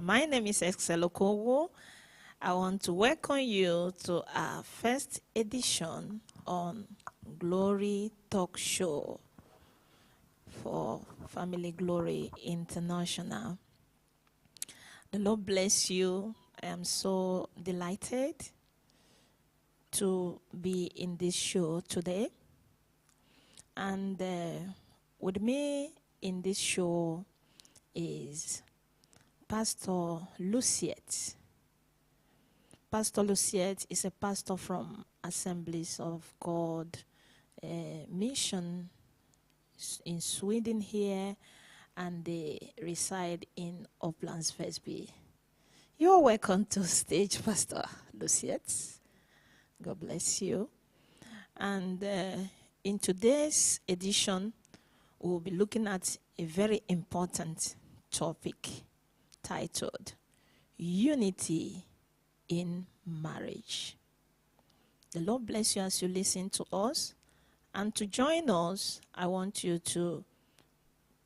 My name is Excel Okowo. I want to welcome you to our first edition on Glory Talk Show for Family Glory International. The Lord bless you. I am so delighted to be in this show today. And with me in this show is Pastor Luciette. Pastor Luciette is a pastor from Assemblies of God Mission in Sweden here, and they reside in Uplands Väsby. You're welcome to stage, Pastor Luciette. God bless you. And in today's edition, we'll be looking at a very important topic titled Unity in Marriage. The Lord bless you as you listen to us. And to join us, I want you to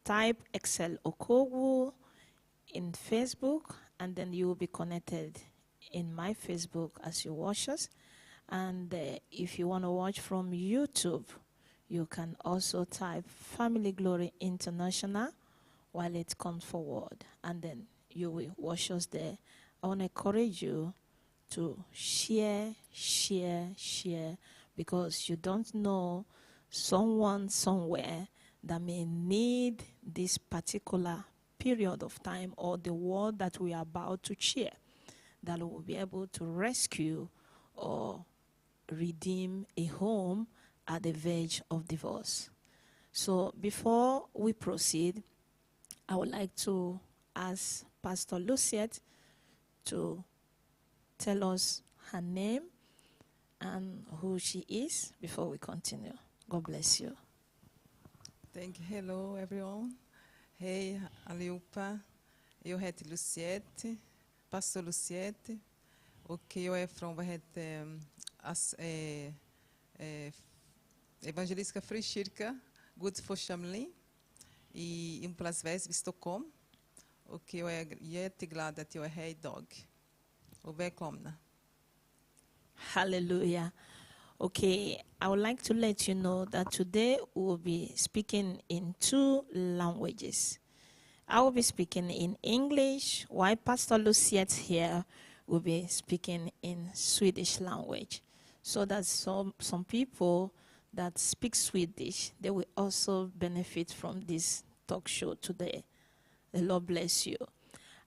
type Excel Okowo in Facebook, and then you will be connected in my Facebook as you watch us. And if you want to watch from YouTube, you can also type Family Glory International while it comes forward, and then you will watch us there. I want to encourage you to share, because you don't know someone somewhere that may need this particular period of time or the word that we are about to share, that will be able to rescue or redeem a home at the verge of divorce. So before we proceed, I would like to ask Pastor Luciette to tell us her name and who she is before we continue. God bless you. Thank you. Hello, everyone. Hey, allihopa. Jag heter Luciette, pastor Luciette. Och jag är från Evangeliska Frikyrka, Guds församling i Uplands Väsby, Stockholm. Och jag är jätteglad att jag är här idag. Och välkomna. Hallelujah. Okay, I would like to let you know that today we will be speaking in two languages. I will be speaking in English, while Pastor Luciette here will be speaking in Swedish language. So that some people that speak Swedish, they will also benefit from this talk show today. The Lord bless you.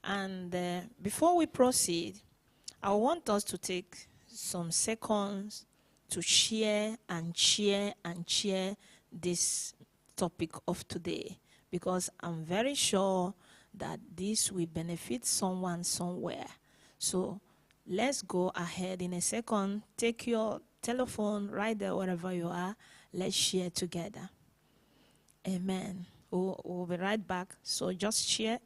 And before we proceed, I want us to take some seconds to share this topic of today, because I'm very sure that this will benefit someone somewhere. So let's go ahead in a second. Take your telephone right there wherever you are. Let's share together. Amen. We'll be right back. So just share.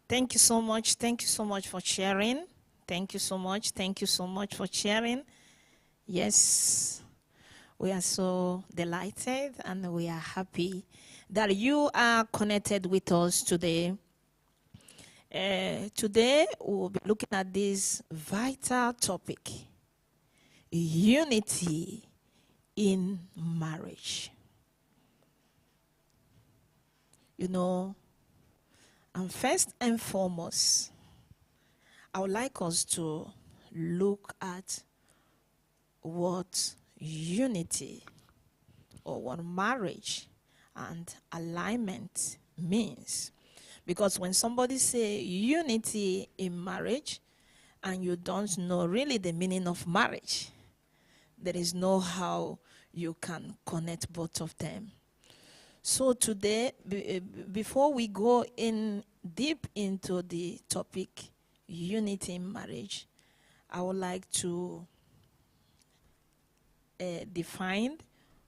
Thank you so much. Thank you so much for sharing. Thank you so much. Thank you so much for sharing. Yes, we are so delighted and we are happy that you are connected with us today. Today, we'll be looking at this vital topic, unity in marriage. You know, and first and foremost, I would like us to look at what unity or what marriage and alignment means. Because when somebody say unity in marriage and you don't know really the meaning of marriage, there is no how you can connect both of them. So today, before we go in deep into the topic unity in marriage, I would like to define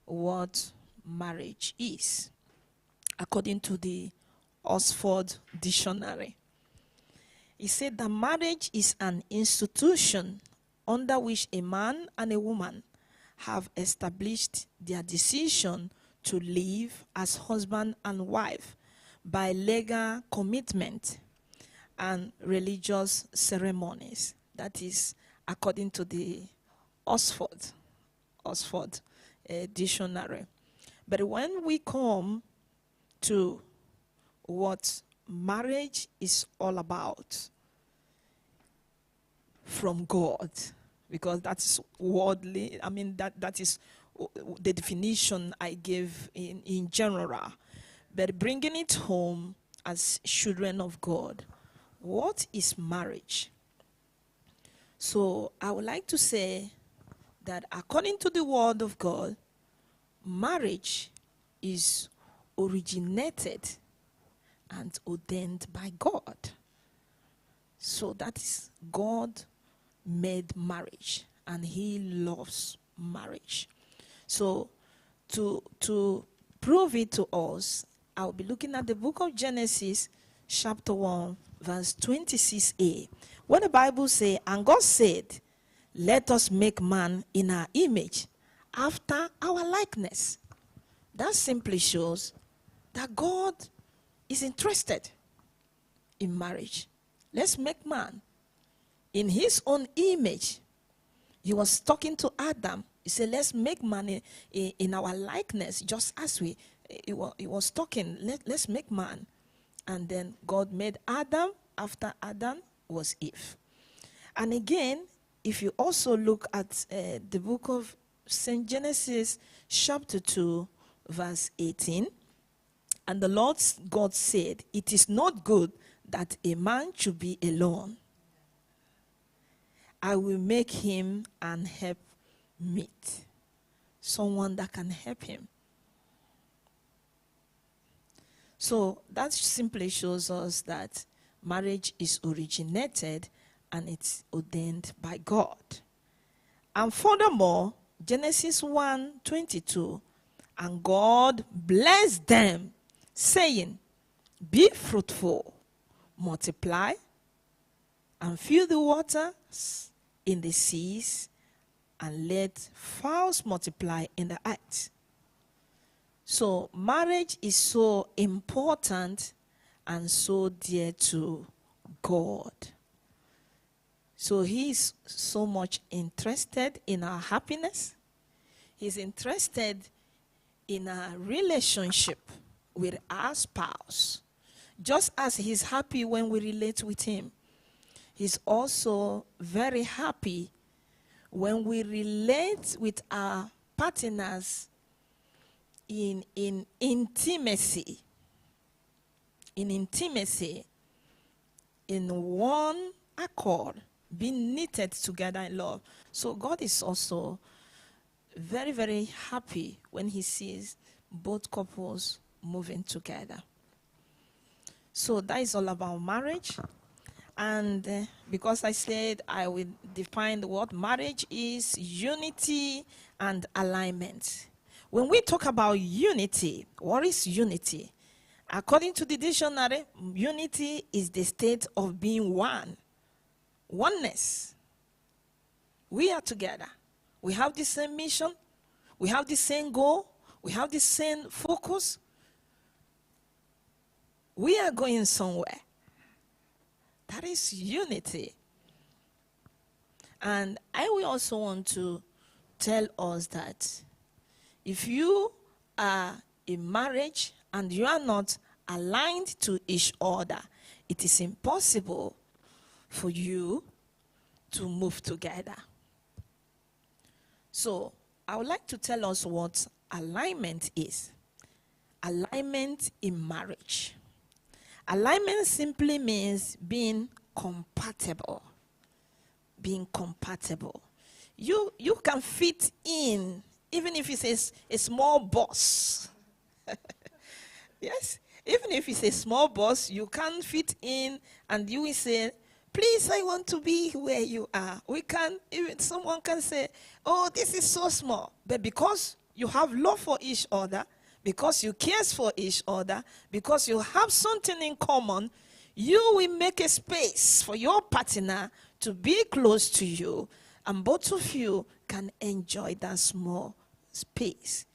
what marriage is according to the Oxford Dictionary. It said that marriage is an institution under which a man and a woman have established their decision to live as husband and wife by legal commitment and religious ceremonies. That is according to the Oxford Dictionary. But when we come to what marriage is all about from God, because that's worldly, that is the definition I gave in general, but bringing it home as children of God, what is marriage? So I would like to say that according to the word of God, marriage is originated and ordained by God. So that is God made marriage and he loves marriage. So to prove it to us, I'll be looking at the book of Genesis, chapter 1, verse 26a. When the Bible says, and God said, let us make man in our image, after our likeness. That simply shows that God is interested in marriage. Let's make man in his own image. He was talking to Adam. He said, let's make man in our likeness, just as he was talking. Let's make man. And then God made Adam. After Adam was Eve. And again, if you also look at the book of St. Genesis, chapter 2, verse 18, and the Lord God said, it is not good that a man should be alone. I will make him an helpmeet, someone that can help him. So that simply shows us that marriage is originated and it's ordained by God. And furthermore, Genesis 1:22, and God blessed them, saying, be fruitful, multiply, and fill the waters in the seas, and let fowls multiply in the earth. So marriage is so important and so dear to God. So he is so much interested in our happiness. He's interested in our relationship with our spouse. Just as he's happy when we relate with him, he's also very happy when we relate with our partners in intimacy. In intimacy, in one accord, being knitted together in love. So God is also very, very happy when he sees both couples moving together. So that is all about marriage. And because I said I will define what marriage is, unity and alignment. When we talk about unity, what is unity? According to the dictionary, unity is the state of being one. Oneness. We are together. We have the same mission. We have the same goal. We have the same focus. We are going somewhere. That is unity. And I will also want to tell us that if you are in marriage and you are not aligned to each other, it is impossible for you to move together. So I would like to tell us what alignment is. Alignment in marriage. Alignment simply means being compatible. Being compatible. You can fit in, even if it's a small bus. Yes? Even if it's a small bus, you can fit in and you will say, please, I want to be where you are. Even someone can say, oh, this is so small. But because you have love for each other, because you care for each other, because you have something in common, you will make a space for your partner to be close to you, and both of you can enjoy that small space.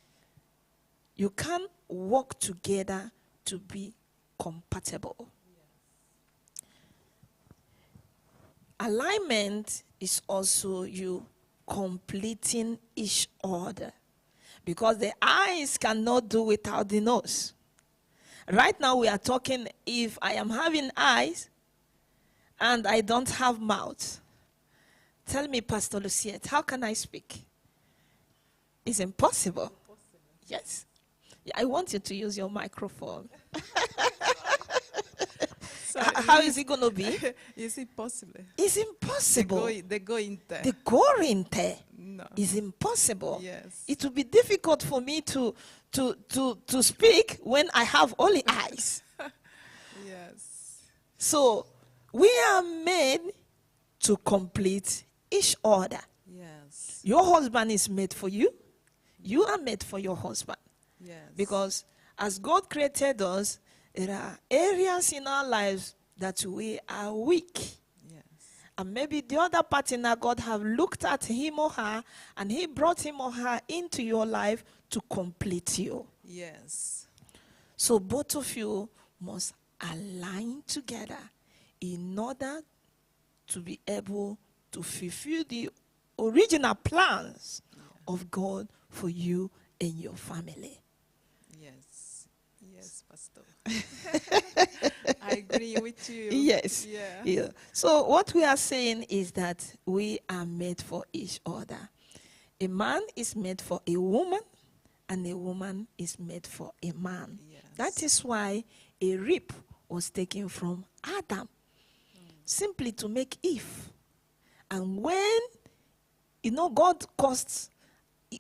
You can work together to be compatible. Alignment is also you completing each other, because the eyes cannot do without the nose. Right now we are talking, if I am having eyes and I don't have mouth, tell me, Pastor Luciette, how can I speak? It's impossible. Yes. I want you to use your microphone. How is it going to be? It's impossible. It's impossible. The gointe. The gointe No. is impossible. Yes. It will be difficult for me to speak when I have only eyes. Yes. So we are made to complete each other. Yes. Your husband is made for you. You are made for your husband. Yes. Because as God created us, there are areas in our lives that we are weak. Yes. And maybe the other partner, God have looked at him or her, and he brought him or her into your life to complete you. Yes. So both of you must align together in order to be able to fulfill the original plans of God for you and your family. Yes. Yes, Pastor. I agree with you. Yes. Yeah. So what we are saying is that we are made for each other. A man is made for a woman, and a woman is made for a man. Yes. That is why a rib was taken from Adam, simply to make Eve. And when, God caused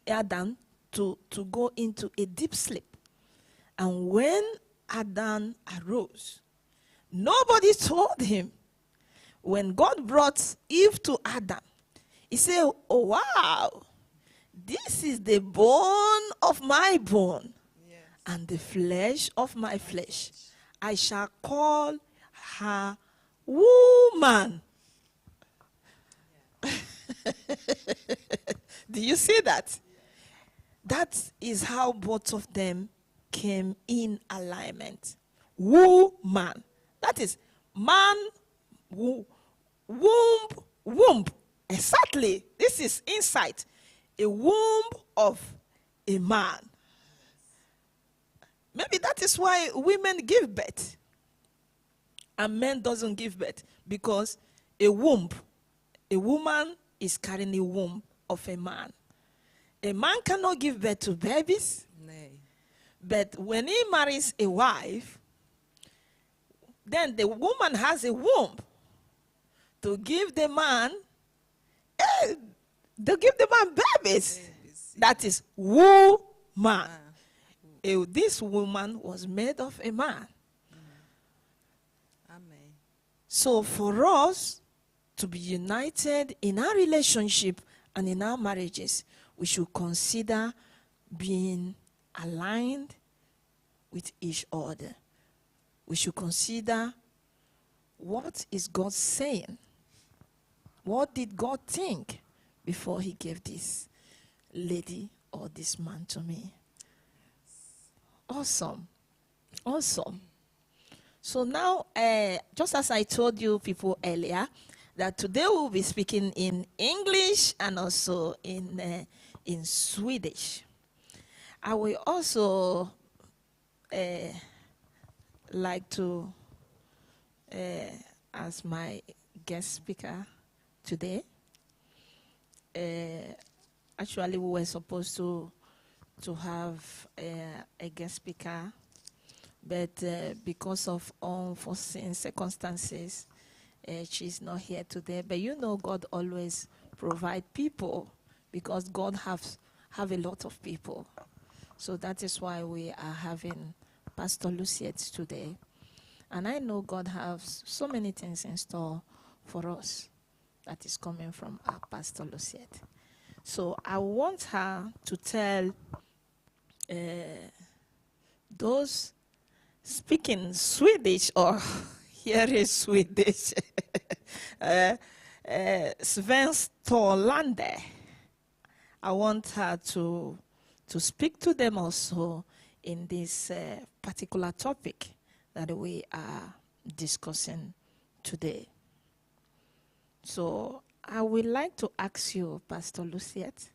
Adam to go into a deep sleep. And when Adam arose, nobody told him. When God brought Eve to Adam, he said, oh, wow, this is the bone of my bone, Yes. and the flesh of my flesh. I shall call her woman. Do you see that? That is how both of them came in alignment. Woman. That is man, womb. Exactly. This is insight. A womb of a man. Maybe that is why women give birth and men doesn't give birth, because a woman is carrying a womb of a man. A man cannot give birth to babies, Nay. but when he marries a wife, then the woman has a womb to give the man, babies. That is woman. This woman was made of a man. Amen. So for us to be united in our relationship and in our marriages, we should consider being aligned with each other. we should consider what is God saying. What did God think before he gave this lady or this man to me? Awesome. Awesome. So now, just as I told you people earlier, that today we'll be speaking in English and also in Swedish. I will also like to, as my guest speaker today, actually we were supposed to have a guest speaker, but because of unforeseen circumstances, she's not here today. But you know, God always provide people because God have a lot of people. So that is why we are having Pastor Luciette today. And I know God has so many things in store for us that is coming from our Pastor Luciette. So I want her to tell those speaking Swedish or hearing Swedish, Svenskt talande. I want her to speak to them also in this particular topic that we are discussing today. So I would like to ask you, Pastor Luciette,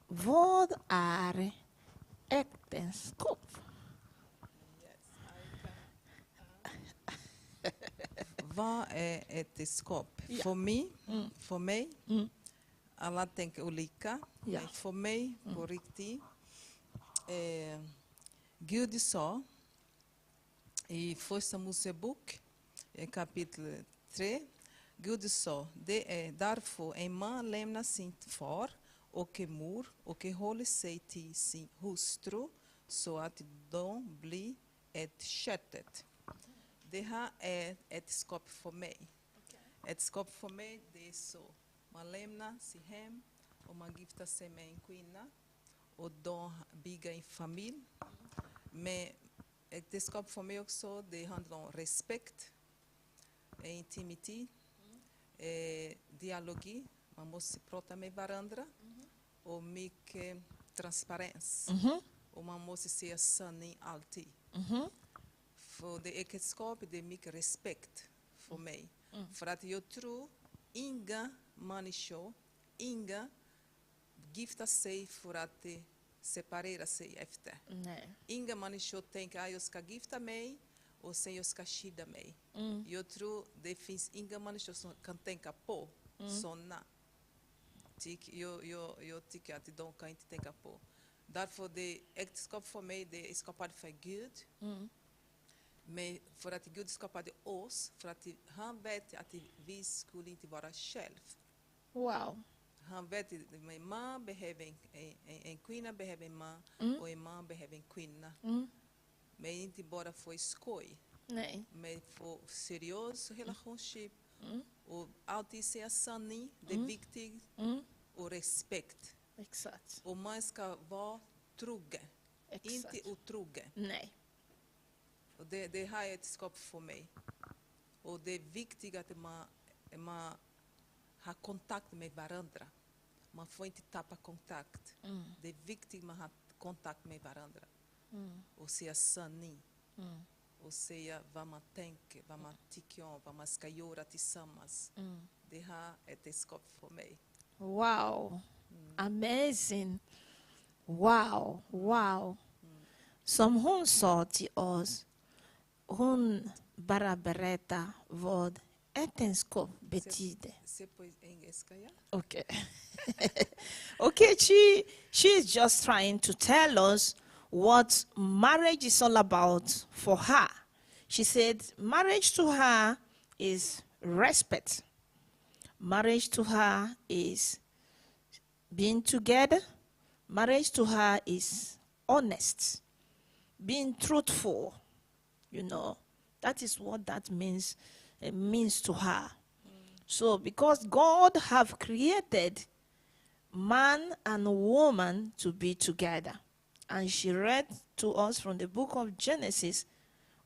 vad är äktenskap? Vad är äktenskap? Ja. För mig, alla tänker olika. Ja. Men för mig, på riktigt, Gud sa i första Mosebok, kapitel 3, Gud sa, det är därför en man lämnar sin far och mor och håller sig till sin hustru så att de blir ett köttet. Det här är äktenskap för mig. Äktenskap för mig, det är så. Man lämnar sitt hem och man gifter sig med en kvinna och de bygger en familj. Men äktenskap för mig också, det handlar om respekt, intimitet, dialogi. Man måste prata med varandra och mycket transparens. Och man måste säga sanning alltid. För det äktenskapet, det är mycket respekt för mig. För att jag tror inga människor, inga gifter sig för att separera sig efter. Nej. Inga människor tänker att jag ska gifta mig och sen jag ska skydda mig. Jag tror det finns inga människor som kan tänka på sådana. Jag tycker att de kan inte tänka på. Därför det äktenskap för mig, det är skapat för Gud. Men för att Gud skapade oss, för att han vet att vi skulle inte vara själv. Wow. Han vet att en man behöver en kvinna behöver en man och en man behöver en kvinna. Men inte bara för skoj. Nej. Men för seriös relationship. Och alltid säga sanning, det är viktigt. Och respekt. Exakt. Och man ska vara trogen, Exakt. inte otrogen. Nej. Och det här är ett skap för mig. Och det är viktigt att man har kontakt med varandra. Man får inte tappa kontakt. Det är viktigt att man har kontakt med varandra. Och säga sanning. Och säga vad man tänker, vad man tycker om, vad man ska göra tillsammans. Det här är ett skap för mig. Wow. Amazing. Wow. Wow. Som hon sa till oss, hon bara berättar vad äktenskap betyder. Se på engelska, ja. Okay. Okay, she's just trying to tell us what marriage is all about for her. She said marriage to her is respect. Marriage to her is being together. Marriage to her is honest, being truthful. You know, that is what that means. It means to her. So, because God have created man and woman to be together, and she read to us from the book of Genesis,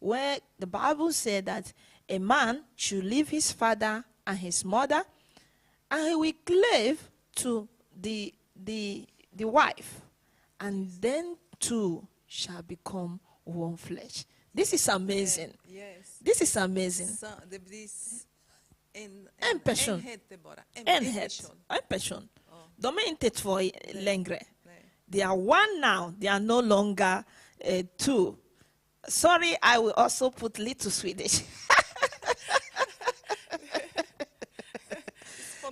where the Bible said that a man should leave his father and his mother, and he will cleave to the wife, and then two shall become one flesh. This is amazing. Yes. This is amazing. Så det blir En person. enhet bara. Enhet. person. En person. Ja. De är inte två längre. Nej. They are one now. They are no longer two. Sorry, I will also put little Swedish.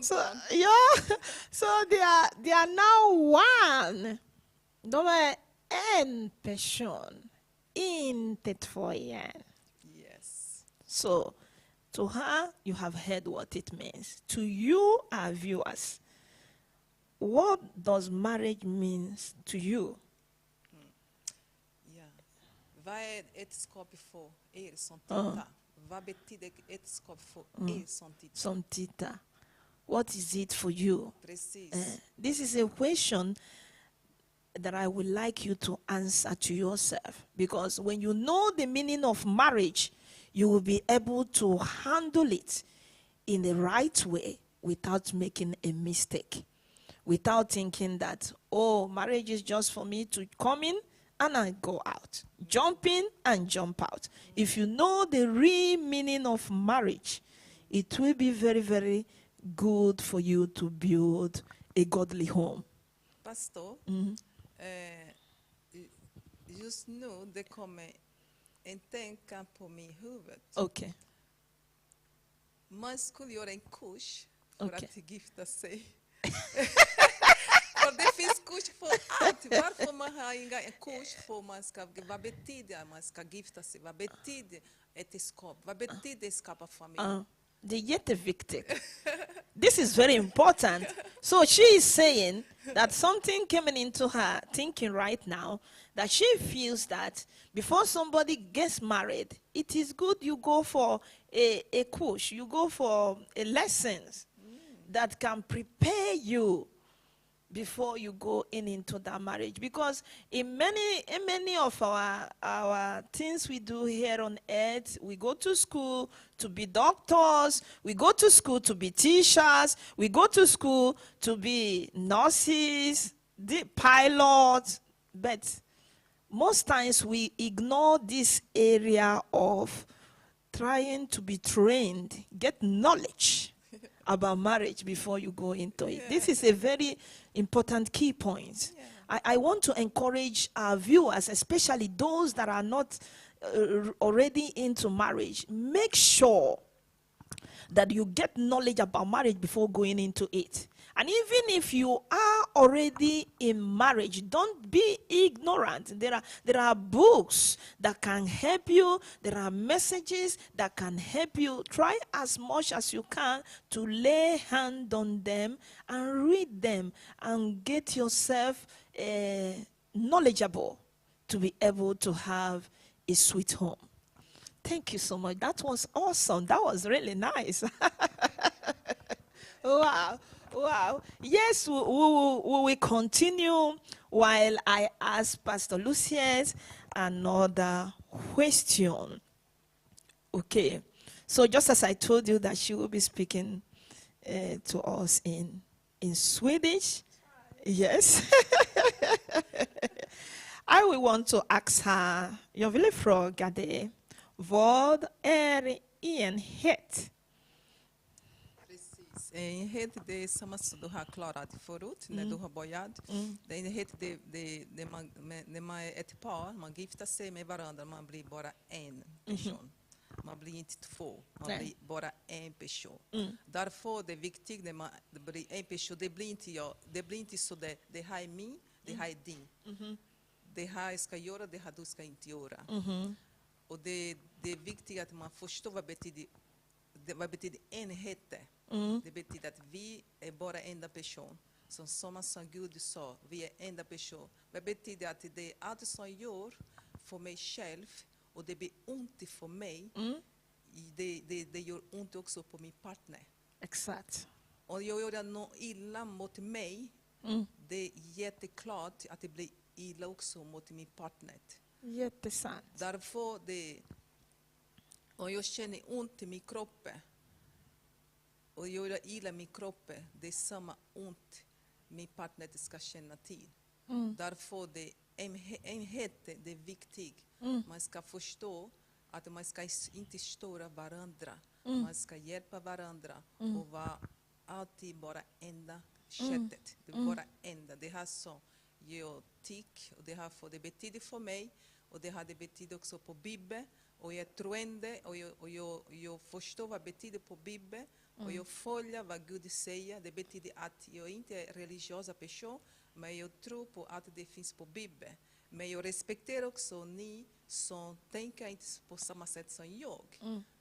So, yeah, so they are now one. De är en person, inte två igen. Yes. So, to her, you have heard what it means. To you, our viewers, what does marriage mean to you? Ja. Vad är äktenskap för er som tittar? Vad betyder äktenskap för er som tittar? Som tittar. What is it for you? Precis. This is a question that I would like you to answer to yourself. Because when you know the meaning of marriage, you will be able to handle it in the right way without making a mistake. Without thinking that, oh, marriage is just for me to come in and I go out. Jump in and jump out. If you know the real meaning of marriage, it will be very, very good for you to build a godly home. Pastor, just nu det kommer en tänka på min huvud. Okay. Man skulle göra en kurs för Okej. att gifta sig. För det finns kurs för allt. Varför man har inga en kurs för man ska, vad betyder att man ska gifta sig? Vad betyder äktenskap? Vad betyder skapa familj? Det är jätteviktigt. This is very important. So she is saying that something coming into her thinking right now, that she feels that before somebody gets married, it is good you go for a course, you go for a lessons that can prepare you before you go into that marriage. Because in many of our things we do here on earth, we go to school to be doctors, we go to school to be teachers, we go to school to be nurses, the pilots, but most times we ignore this area of trying to be trained, get knowledge about marriage before you go into it. This is a very important key point. I want to encourage our viewers, especially those that are not already into marriage. Make sure that you get knowledge about marriage before going into it. And even if you are already in marriage, don't be ignorant. There are books that can help you. There are messages that can help you. Try as much as you can to lay hand on them and read them and get yourself knowledgeable to be able to have a sweet home. Thank you so much. That was awesome. That was really nice. Wow. Wow. Yes, we will continue while I ask Pastor Luciet another question. Okay. So just as I told you that she will be speaking to us in Swedish. Yes. I will want to ask her, jag vill fråga dig, vad är enhet? Enhet, det är samma som du har klarat förut när du har börjat. Det är enhet, det när man är ett par, man gifter sig med varandra, man blir bara en person. Man blir inte två, man blir bara en person. Därför det är viktigt när man blir en person, det blir inte jag, det blir inte så det här är min, det här är din. Det här jag ska göra, det här du ska inte göra. Och det är viktigt att man förstår vad betyder enhet. Det betyder att vi är bara enda person. Som Gud sa, vi är enda person. Det betyder att det är allt som jag gör för mig själv och det blir ont för mig. Det gör ont också på min partner. Exakt. Och jag gör något illa mot mig. Det är jätteklart att det blir illa också mot min partner. Jättesant. Därför Om jag känner ont i min kropp och jag gillar min kropp, det är samma ont min partner ska känna till. Därför det enhet det är viktigt. Man ska förstå att man ska inte störa varandra. Man ska hjälpa varandra och vara alltid bara enda köttet. Det är bara enda. Det här som jag tycker och det här för det betyder för mig och det har det betyder också på Bibeln. Och jag är troende och jag förstår vad det betyder på Bibeln. Och jag följer vad Gud säger. Det betyder att jag inte är en religiös person, men jag tror på att det finns på Bibeln. Men jag respekterar också ni som tänker inte på samma sätt som jag.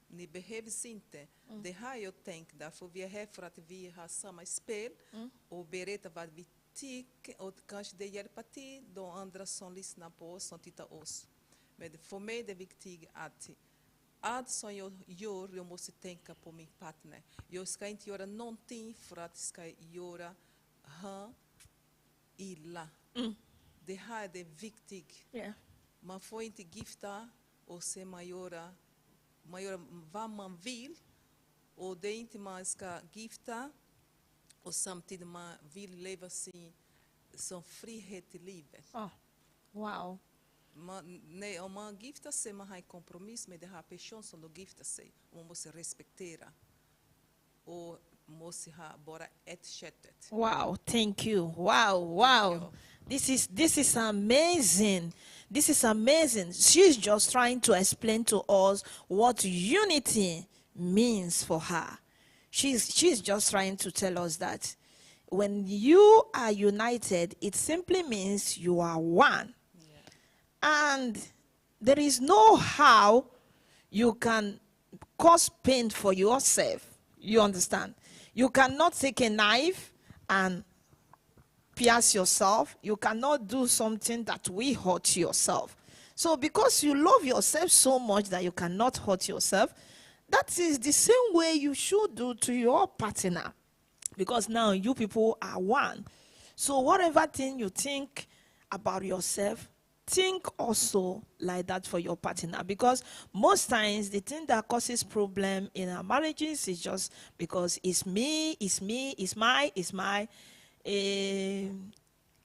Ni behövs inte. Det har jag tänkt, därför vi är här för att vi har samma spel och berätta vad vi tycker och kanske det hjälper till de andra som lyssnar på oss, som tittar på oss. Men för mig är det viktigt att allt som jag gör, jag måste tänka på min partner. Jag ska inte göra någonting för att ska göra han illa. Det här är det viktigt. Yeah. Man får inte gifta och sen man gör vad man vill. Och det är inte man ska gifta och samtidigt man vill leva sin som frihet i livet. Oh, wow. Om man gifter sig, man har en kompromiss med den här personen som de gifter sig. Man måste respektera. Och måste ha bara ett köttet. Wow, thank you. Wow. This is amazing. This is amazing. She's just trying to explain to us what unity means for her. She's just trying to tell us that when you are united, it simply means you are one. And there is no how you can cause pain for yourself. You understand? You cannot take a knife and pierce yourself. You cannot do something that will hurt yourself. So because you love yourself so much that you cannot hurt yourself, that is the same way you should do to your partner. Because now you people are one. So whatever thing you think about yourself, think also like that for your partner, because most times the thing that causes problem in our marriages is just because it's me, it's mine.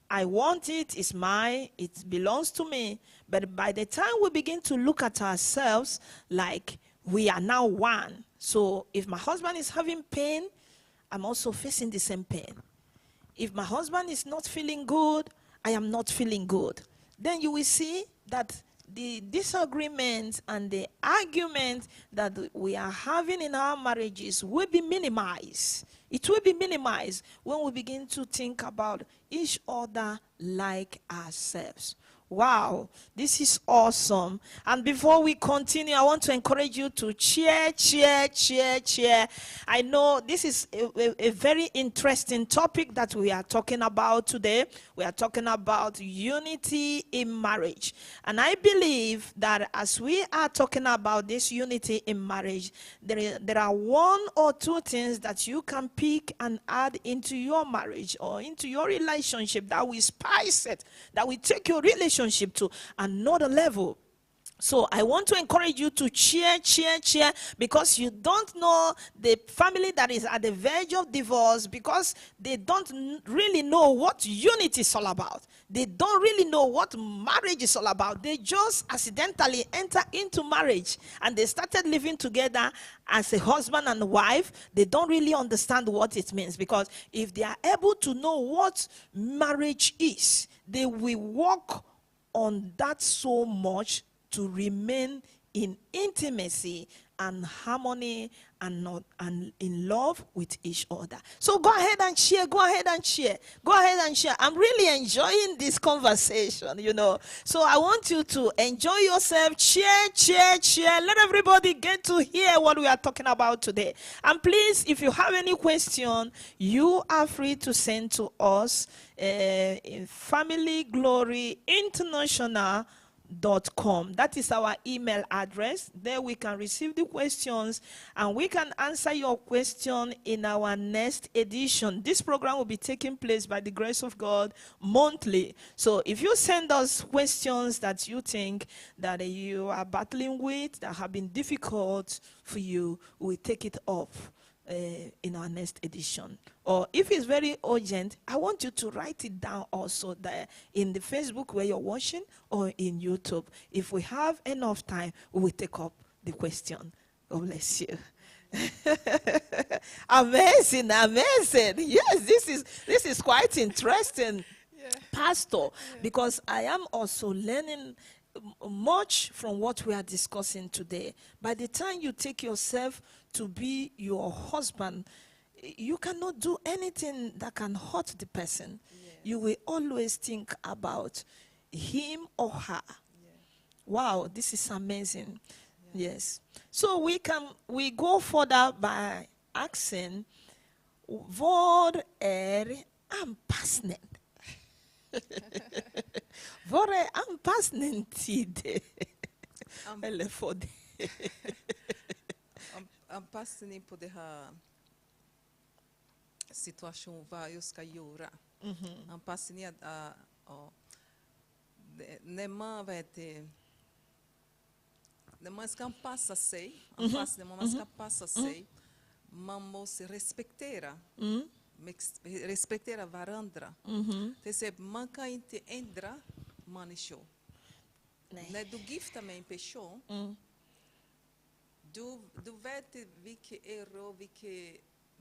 I want it, it's mine, it belongs to me. But by the time we begin to look at ourselves like we are now one, so if my husband is having pain, I'm also facing the same pain. If my husband is not feeling good, I am not feeling good. Then you will see that the disagreements and the arguments that we are having in our marriages will be minimized. It will be minimized when we begin to think about each other like ourselves. Wow, this is awesome. And before we continue, I want to encourage you to cheer. I know this is a very interesting topic that we are talking about today. We are talking about unity in marriage. And I believe that as we are talking about this unity in marriage, there are one or two things that you can pick and add into your marriage or into your relationship that will spice it, that will take your relationship to another level. So I want to encourage you to cheer, because you don't know the family that is at the verge of divorce, because they don't really know what unity is all about. They don't really know what marriage is all about. They just accidentally enter into marriage and they started living together as a husband and wife. They don't really understand what it means, because if they are able to know what marriage is, they will work on that so much to remain in intimacy and harmony and in love with each other. So go ahead and share. I'm really enjoying this conversation, So I want you to enjoy yourself. Cheer. Let everybody get to hear what we are talking about today. And please, if you have any question, you are free to send to us in Family Glory International gmail.com. That is our email address. There we can receive the questions and we can answer your question in our next edition. This program will be taking place by the grace of God monthly. So if you send us questions that you think that you are battling with, that have been difficult for you, we'll take it up in our next edition. Or if it's very urgent, I want you to write it down also there in the Facebook where you're watching or in YouTube. If we have enough time, we will take up the question. God bless you. Amazing, amazing. Yes, this is quite interesting, Pastor, because I am also learning much from what we are discussing today. By the time you take yourself to be your husband, you cannot do anything that can hurt the person. Yes. You will always think about him or her. Yeah. Wow, this is amazing. Yes. So we go further by asking, vad är anpassning? Vad är anpassningstid? Eller för det? Anpassning på det här situation vad jag ska göra. Anpassning är när man när man ska anpassa sig, anpassning, man ska anpassa sig, man måste respektera varandra. Till exempel, man kan inte ändra människor. När du gifter med en person, du vet vilka error,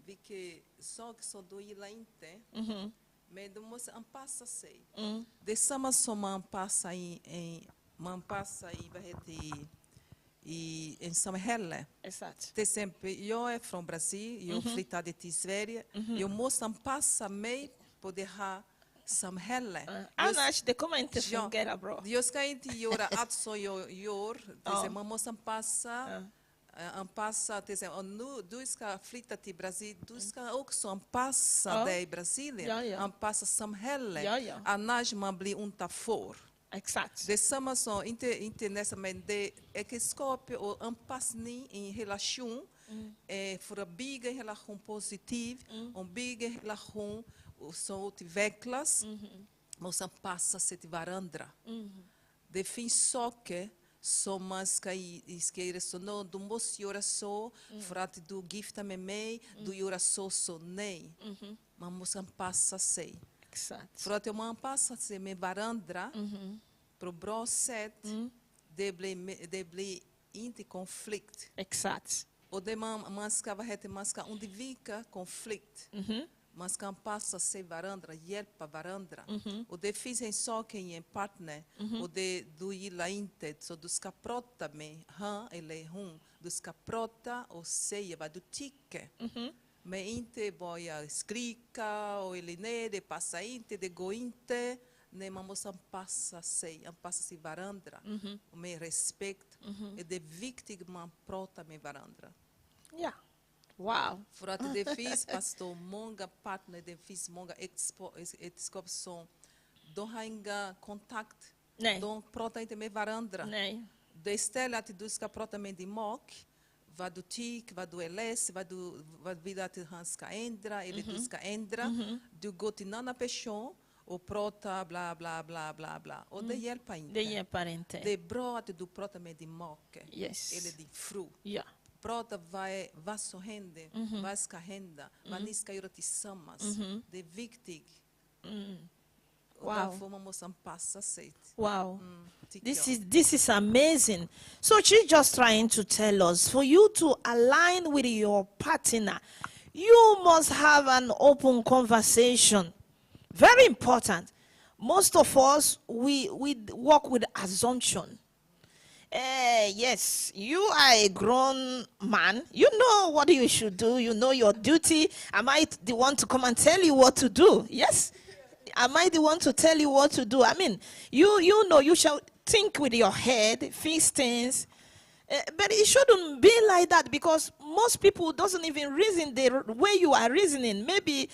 vilka saker som du gillar inte. Men du måste anpassa sig. Det är samma som man passar i en samhälle. Exakt. Till exempel, jag är från Brasilien, jag flyttade till Sverige. Jag måste anpassa mig på det här samhället. Annars, det kommer inte fungera bra. Jag ska inte göra allt som jag gör. Man måste anpassa till exempel, och nu du ska flytta till Brasilien, du ska också anpassa dig i Brasilien, anpassa samhället, annars man blir utanför. Exakt. Det är samma som, inte nästan, men det är äktenskap och anpassning i en relation, för att bygga en relation positiv, och bygga en relation som utvecklas, måste anpassa sig till varandra. Det finns saker som man ska göra så, du måste göra så för att du gifter med mig, du gör så nej. Man måste anpassa sig. Exakt. För att om man anpassar sig med varandra på ett bra sätt, det blir inte konflikt. Exakt. Och det man ska undvika konflikt. Man ska anpassa sig varandra, hjälpa varandra. Och det finns en sak i en partner, och det du gillar inte, så du ska prata med han eller hon. Du ska prata och säga vad du tycker. Men inte börja skrika eller nej, det passar inte, det går inte. Nej, man måste anpassa sig varandra. Och med respekt. Det är viktigt att man pratar med varandra. Ja. Wow. För att det finns många partner, det finns många äktenskap som de har inga kontakt. Nej. De pratar inte med varandra. Nej. Det är istället att du ska prata med din mak, vad du tycker, vad du är ledsen, vad vill att han ska ändra eller du ska ändra. Du går till en annan person och pratar bla bla bla bla bla. Och det hjälper inte. Det hjälper inte. Det är bra att du pratar med din make eller din fru. Ja. Prata vad som händer, vad ska hända, vad ni ska göra tillsammans. Det är viktigt. Och därför man måste anpassa sig. Wow. This is amazing. So she's just trying to tell us, for you to align with your partner, you must have an open conversation. Very important. Most of us, we work with assumption. Yes, you are a grown man. You know what you should do. You know your duty. Am I the one to come and tell you what to do? Yes? Am I the one to tell you what to do? I mean, you know, you shall think with your head, fix things. But it shouldn't be like that, because most people doesn't even reason the way you are reasoning. Maybe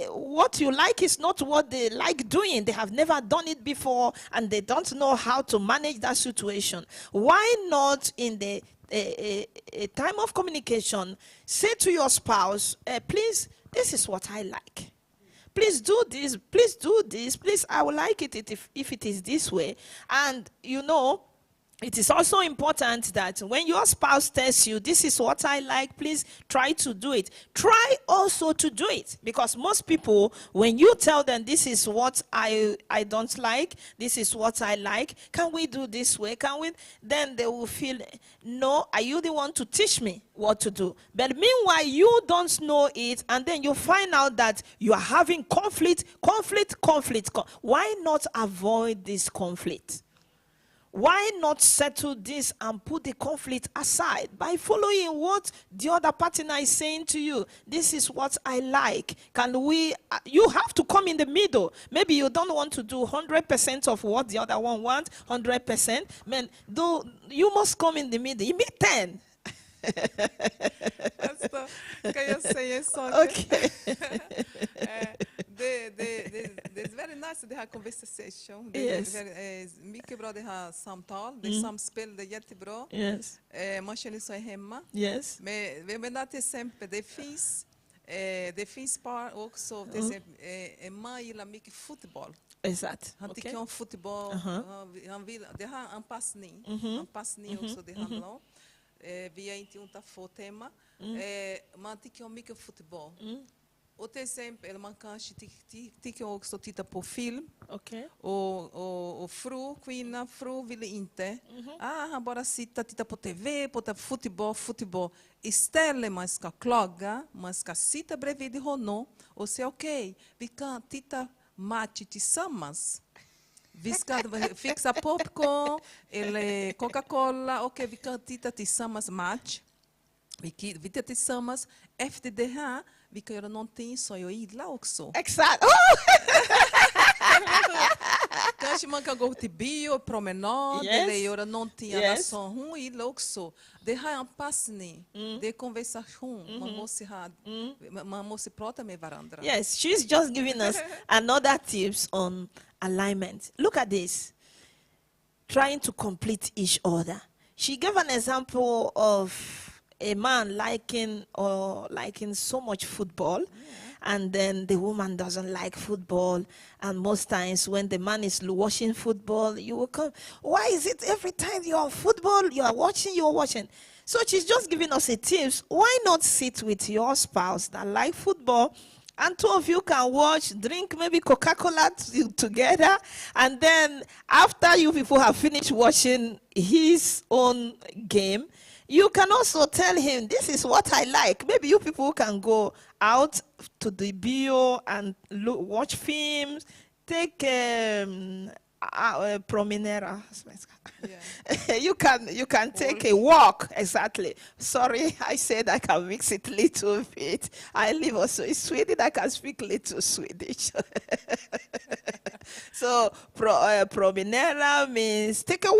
what you like is not what they like doing. They have never done it before, and they don't know how to manage that situation. Why not in the a time of communication, say to your spouse, please, this is what I like. Please do this. Please do this. Please, I would like it if it is this way. And it is also important that when your spouse tells you, this is what I like, please try to do it. Try also to do it. Because most people, when you tell them, this is what I don't like, this is what I like, can we do this way? Can we? Then they will feel, no, are you the one to teach me what to do? But meanwhile, you don't know it, and then you find out that you are having conflict. Why not avoid this conflict? Why not settle this and put the conflict aside by following what the other partner is saying to you? This is what I like. You have to come in the middle. Maybe you don't want to do 100% of what the other one wants, 100%. Man, though you must come in the middle. You make 10. Pastor, can you say something? Okay. Det är very nice att det här conversation. Yes. Det är mycket bra det här samtal. Det samspel, det är jättebra. Yes. Man känner sig hemma. Yes. Men jag menar till exempel, det finns par också, till exempel, en man gillar mycket fotboll. Exakt. Han tycker om fotboll. Han vill, det har anpassning. Anpassning också det handlar om. Vi är inte ute få tema. Man tycker om mycket fotboll. Och till exempel, man kanske tycker också titta på film. Okay. Och kvinna vill inte. Han bara sitter och tittar på TV, på fotboll. Istället man ska klaga, man ska sitta bredvid honom och säga okej, vi kan titta match tillsammans. Vi ska fixa popcorn eller Coca-Cola. Okej, vi kan titta tillsammans match. Vi tittar tillsammans. Efter det här, vi kan göra någonting som jag gillar också. Exakt. Kanske man kan gå till bio, promenad eller göra någonting annat som hon gillar också. Det här är anpassning. Det är konversation. Man måste prata med varandra. Yes, she's just giving us another tips on alignment. Look at this. Trying to complete each other. She gave an example of a man liking so much football, and then the woman doesn't like football. And most times when the man is watching football, you will come, why is it every time you're on football, you're watching? So she's just giving us a tips. Why not sit with your spouse that like football, and two of you can watch, drink maybe Coca-Cola together, and then after you people have finished watching his own game, you can also tell him, this is what I like. Maybe you people can go out to the bio and watch films, take promenera. Yeah. you can take a walk. Exactly. Sorry, I said I can mix it a little bit. I live also in Sweden. I can speak little Swedish. So promenera means take a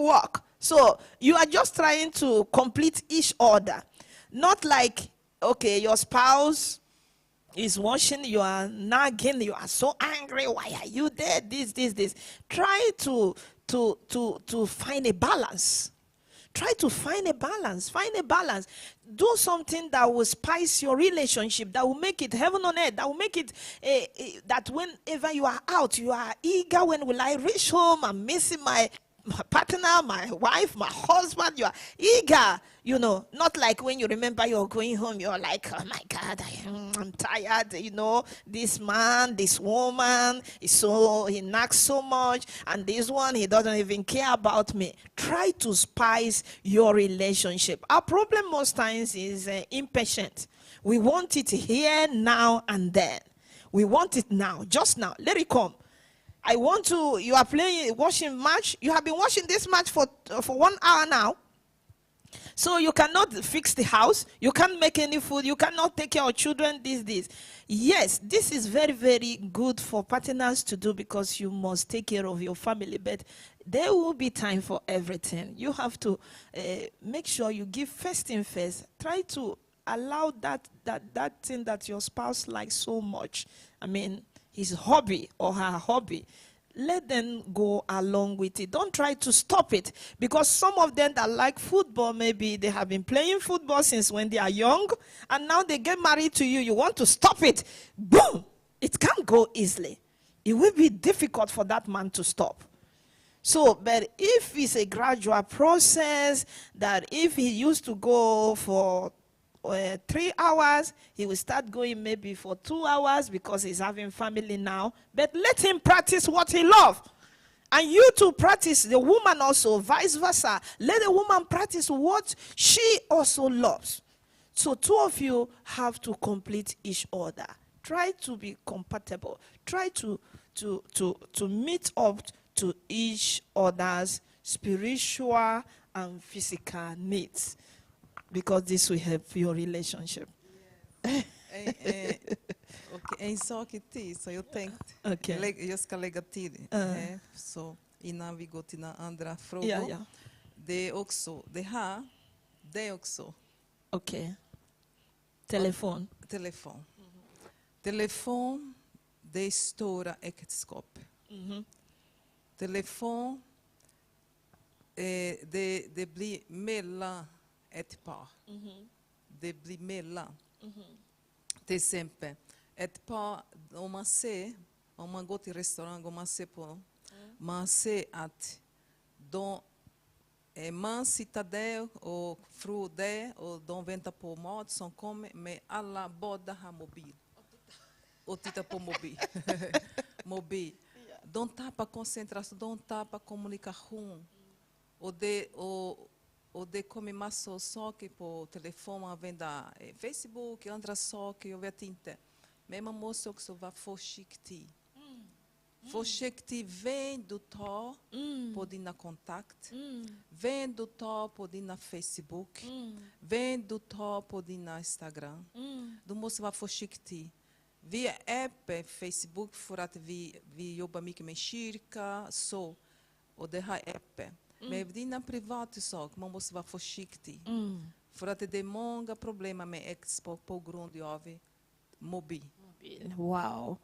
walk. So you are just trying to complete each other. Not like, okay, your spouse is watching, you are nagging, you are so angry, why are you there? This. Try to find a balance. Try to find a balance. Do something that will spice your relationship, that will make it heaven on earth, that will make it that whenever you are out, you are eager. When will I reach home? I'm missing my partner, my wife, my husband. You are eager, not like when you remember you're going home, you're like, oh my God, I'm tired, this man, this woman, he nags so much, and this one, he doesn't even care about me. Try to spice your relationship. Our problem most times is impatient. We want it here, now, and then. We want it now, just now. Let it come. You are watching match. You have been watching this match for 1 hour now. So you cannot fix the house, you can't make any food, you cannot take care of children, this. Yes, this is very, very good for partners to do because you must take care of your family, but there will be time for everything. You have to make sure you give first thing first. Try to allow that thing that your spouse likes so much. I mean, his hobby or her hobby. Let them go along with it. Don't try to stop it. Because some of them that like football, maybe they have been playing football since when they are young, and now they get married to you. You want to stop it. Boom! It can't go easily. It will be difficult for that man to stop. So, but if it's a gradual process, that if he used to go for 3 hours, he will start going maybe for 2 hours because he's having family now. But let him practice what he loves. And you to practice, the woman also, vice versa. Let the woman practice what she also loves. So two of you have to complete each other. Try to be compatible. Try to meet up to each other's spiritual and physical needs. Because this will help your relationship. En sak i tid, så jag tänkte, jag ska lägga till. Så innan vi går till några andra frågor. Ja. Det är också, det är också. Okej. Telefon. Telefon, det är stora äktenskap. Telefon, det blir mellan ett par. Det blir mellan. Till exempel, ett par, om man går till restaurang och man ser att man sitter där och fru där och de väntar på mat som kommer, men båda har mobil. Och tittar på mobil. De tappar koncentration, de tappar kommunikation. Och det kommer massor av saker på telefon, man använder Facebook och andra saker, jag vet inte. Men man måste också vara försiktig. Försiktig vem du tar på dina kontakter, vem du tar på dina Facebook, vem du tar på dina Instagram. Du måste vara försiktig. Vi är på Facebook för att vi jobbar mycket med kyrka, så, och det här är öppet. Men dina privata saker, man måste vara försiktig. För att det är många problem med äktenskap på grund av mobil. Wow.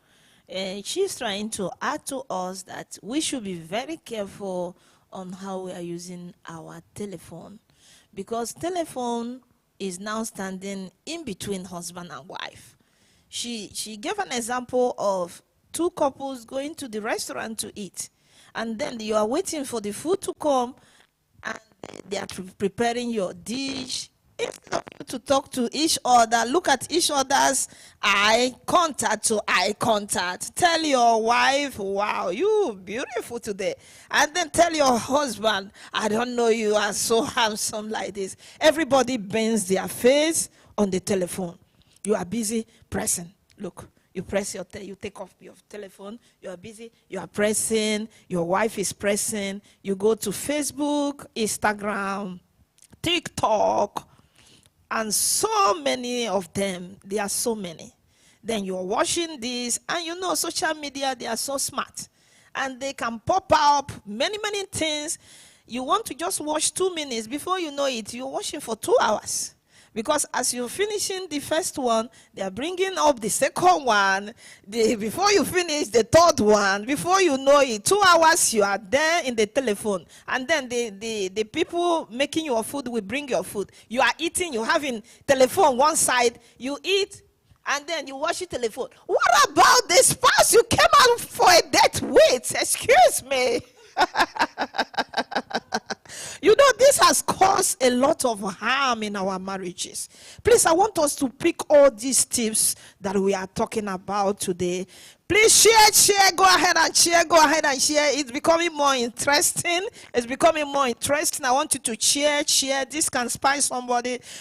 She's trying to add to us that we should be very careful on how we are using our telephone. Because telephone is now standing in between husband and wife. She gave an example of two couples going to the restaurant to eat. And then you are waiting for the food to come, and they are preparing your dish. Instead of you to talk to each other, look at each other's eye contact to eye contact. Tell your wife, wow, you beautiful today. And then tell your husband, I don't know, you are so handsome like this. Everybody bends their face on the telephone. You are busy pressing. Look. You press you take off your telephone, you are busy, you are pressing, your wife is pressing, you go to Facebook, Instagram, TikTok, and so many of them, there are so many. Then you're watching this, and you know social media, they are so smart. And they can pop up many, many things. You want to just watch 2 minutes, before you know it, you're watching for 2 hours. Because as you're finishing the first one, they are bringing up the second one. Before you finish the third one, before you know it, 2 hours you are there in the telephone. And then the people making your food will bring your food. You are eating, you having telephone one side, you eat, and then you watch your telephone. What about the spouse you came out for a date with? Excuse me. You know, this has caused a lot of harm in our marriages. Please, I want us to pick all these tips that we are talking about today. Please share, go ahead and share. It's becoming more interesting. I want you to share. This can spice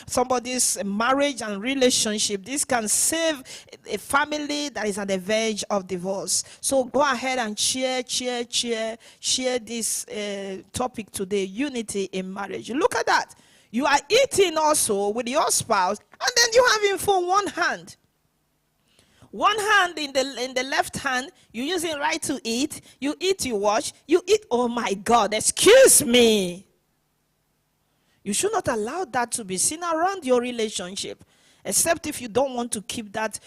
somebody's marriage and relationship. This can save a family that is at the verge of divorce. So go ahead and share this topic today, unity in marriage. Look at that. You are eating also with your spouse, and then you have him for one hand. One hand in the left hand, you're using right to eat. You eat, you wash. You eat. Oh my God, excuse me. You should not allow that to be seen around your relationship, except if you don't want to keep that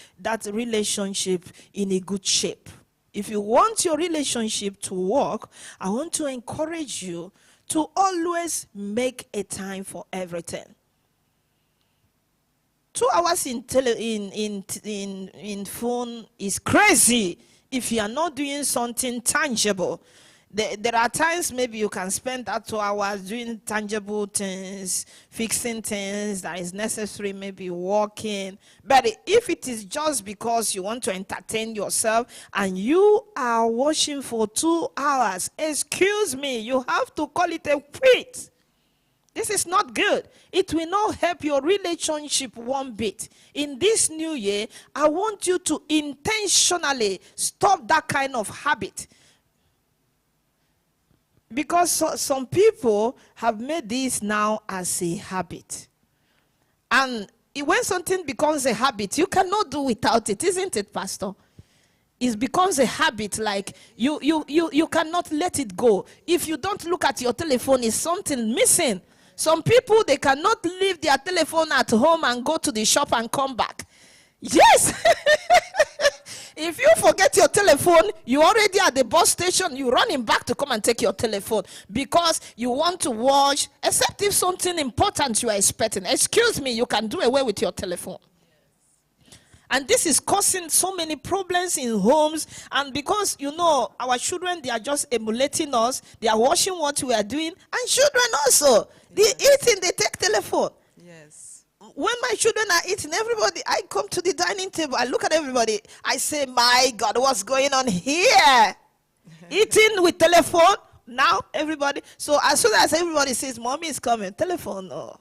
relationship in a good shape. If you want your relationship to work, I want to encourage you to always make a time for everything. 2 hours in phone is crazy if you are not doing something tangible. There are times maybe you can spend that 2 hours doing tangible things, fixing things that is necessary, maybe walking. But if it is just because you want to entertain yourself and you are watching for 2 hours, excuse me, you have to call it a quit. This is not good. It will not help your relationship one bit. In this new year, I want you to intentionally stop that kind of habit. Because some people have made this now as a habit. And when something becomes a habit, you cannot do without it, isn't it, Pastor? It becomes a habit, like you cannot let it go. If you don't look at your telephone, is something missing. Some people, they cannot leave their telephone at home and go to the shop and come back. Yes. If you forget your telephone, you already at the bus station, you're running back to come and take your telephone because you want to watch, except if something important you are expecting. Excuse me, you can do away with your telephone. And this is causing so many problems in homes. And because, our children, they are just emulating us. They are watching what we are doing. And children also, they eating, they take telephone. Yes. When my children are eating, everybody, I come to the dining table, I look at everybody, I say, my God, what's going on here? Eating with telephone, now everybody. So as soon as everybody says, Mommy is coming, telephone, no.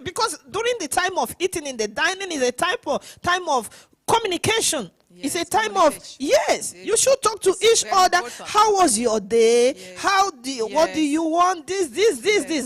because during the time of eating in the dining is a time of communication. Yes, it's a time of, yes, you should talk to each other. Important. How was your day? Yes. What do you want? This.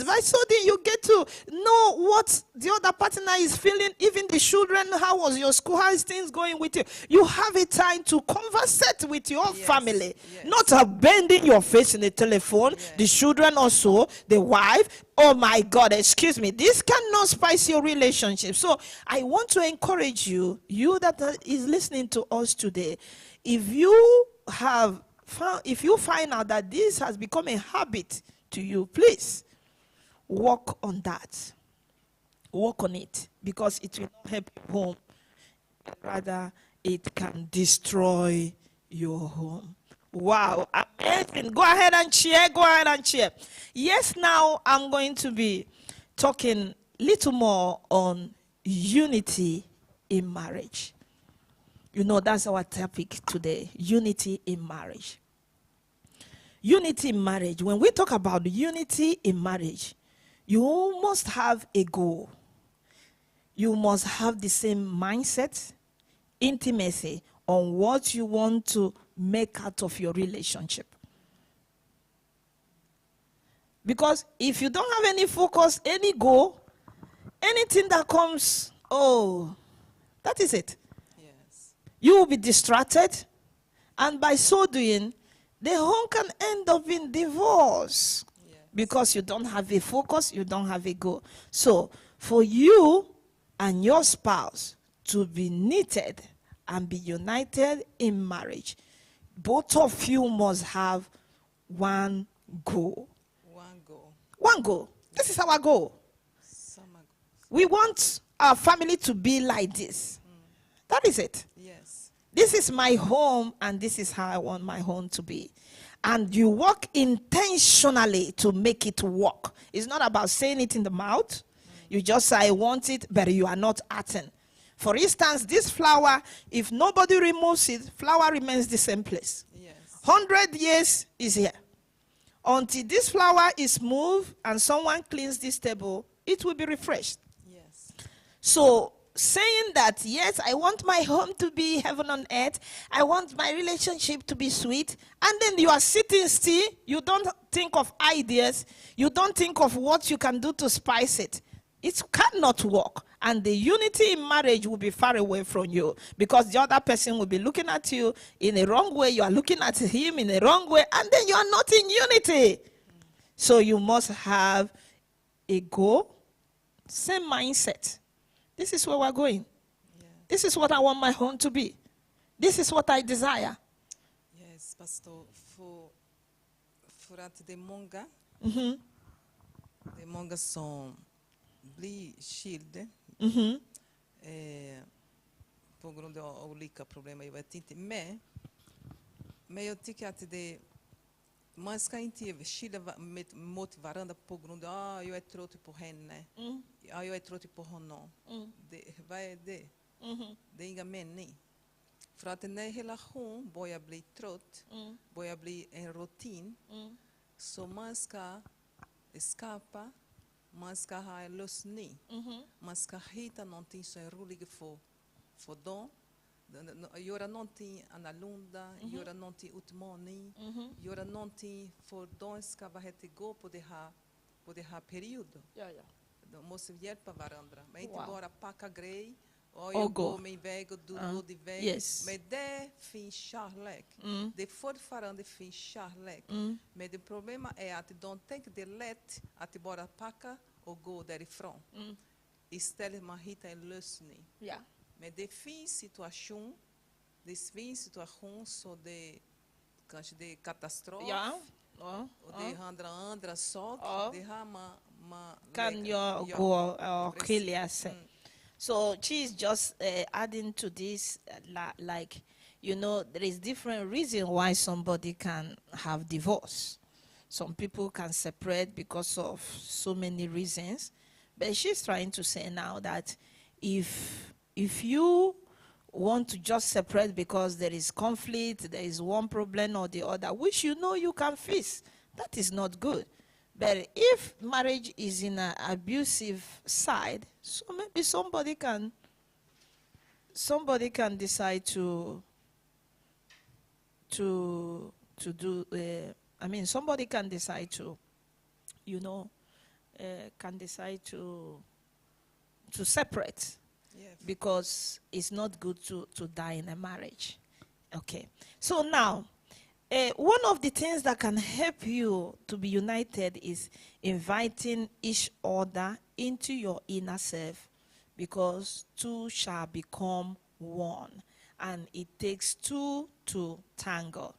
By so then you get to know what the other partner is feeling. Even the children, how was your school? How is things going with you? You have a time to conversate with your family. Yes. Not bending your face in the telephone. Yes. The children also, the wife. Oh my God, excuse me. This cannot spice your relationship. So I want to encourage you that is listening to us today. If you find out that this has become a habit to you, please work on that. Work on it, because it will not help your home. Rather, it can destroy your home. Wow, amazing. Go ahead and cheer. Yes, now I'm going to be talking a little more on unity in marriage. That's our topic today, unity in marriage. Unity in marriage. When we talk about unity in marriage, you must have a goal. You must have the same mindset, intimacy on what you want to make out of your relationship. Because if you don't have any focus, any goal, anything that comes, that is it. Yes. You will be distracted, and by so doing, the home can end up in divorce. Yes. Because you don't have a focus, you don't have a goal. So, for you and your spouse to be knitted and be united in marriage, both of you must have one goal. One goal. This is our goal. We want our family to be like this. That is it. Yes. This is my home, and this is how I want my home to be. And you work intentionally to make it work. It's not about saying it in the mouth. You just say, I want it, but you are not acting. For instance, this flower, if nobody removes it, flower remains the same place. Yes. 100 years is here. Until this flower is moved and someone cleans this table, it will be refreshed. Yes. So saying that, yes, I want my home to be heaven on earth. I want my relationship to be sweet. And then you are sitting still. You don't think of ideas. You don't think of what you can do to spice it. It cannot work. And the unity in marriage will be far away from you, because the other person will be looking at you in a wrong way. You are looking at him in a wrong way. And then you are not in unity. So you must have a goal, same mindset. This is where we're going. Yeah. This is what I want my home to be. This is what I desire. Yes, pastor, för att det är många som blir skilda på grund av olika problem, jag vet inte. Men jag tycker att man ska inte skilja mot varandra på grund av jag är trött på henne, jag är trött på honom. Vad är det? Det är inga mening. För att när relation börjar bli trött, börjar bli en rutin, så man ska skapa, man ska ha en lösning. Man ska hitta någonting som är roligt för dem. Göra någonting annorlunda, göra någonting utmaning, göra någonting för de ska gå på det här perioden. De måste hjälpa varandra, men inte bara packa grejer och jag går min väg och du går din väg. Yes. Men det finns kärlek. Det fortfarande finns kärlek. Men det problemet är att de tänker det är lätt att bara packa och gå därifrån. Istället man hittar en lösning. Yeah. Men det finns situation så det kanske det är katastrof. Ja. Och det handlar om andra saker. Det här man Kan jag gå och skilja sig? So she's just adding to this, like, you know, there is different reason why somebody can have divorce. Some people can separate because of so many reasons. But she's trying to say now that if you want to just separate because there is conflict, there is one problem or the other, which you know you can fix, that is not good. But if marriage is in an abusive side, so maybe somebody can decide to do. Somebody can decide to, can decide to separate. Yeah. Because it's not good to die in a marriage. Okay. So now, one of the things that can help you to be united is inviting each other into your inner self, because two shall become one, and it takes two to tangle.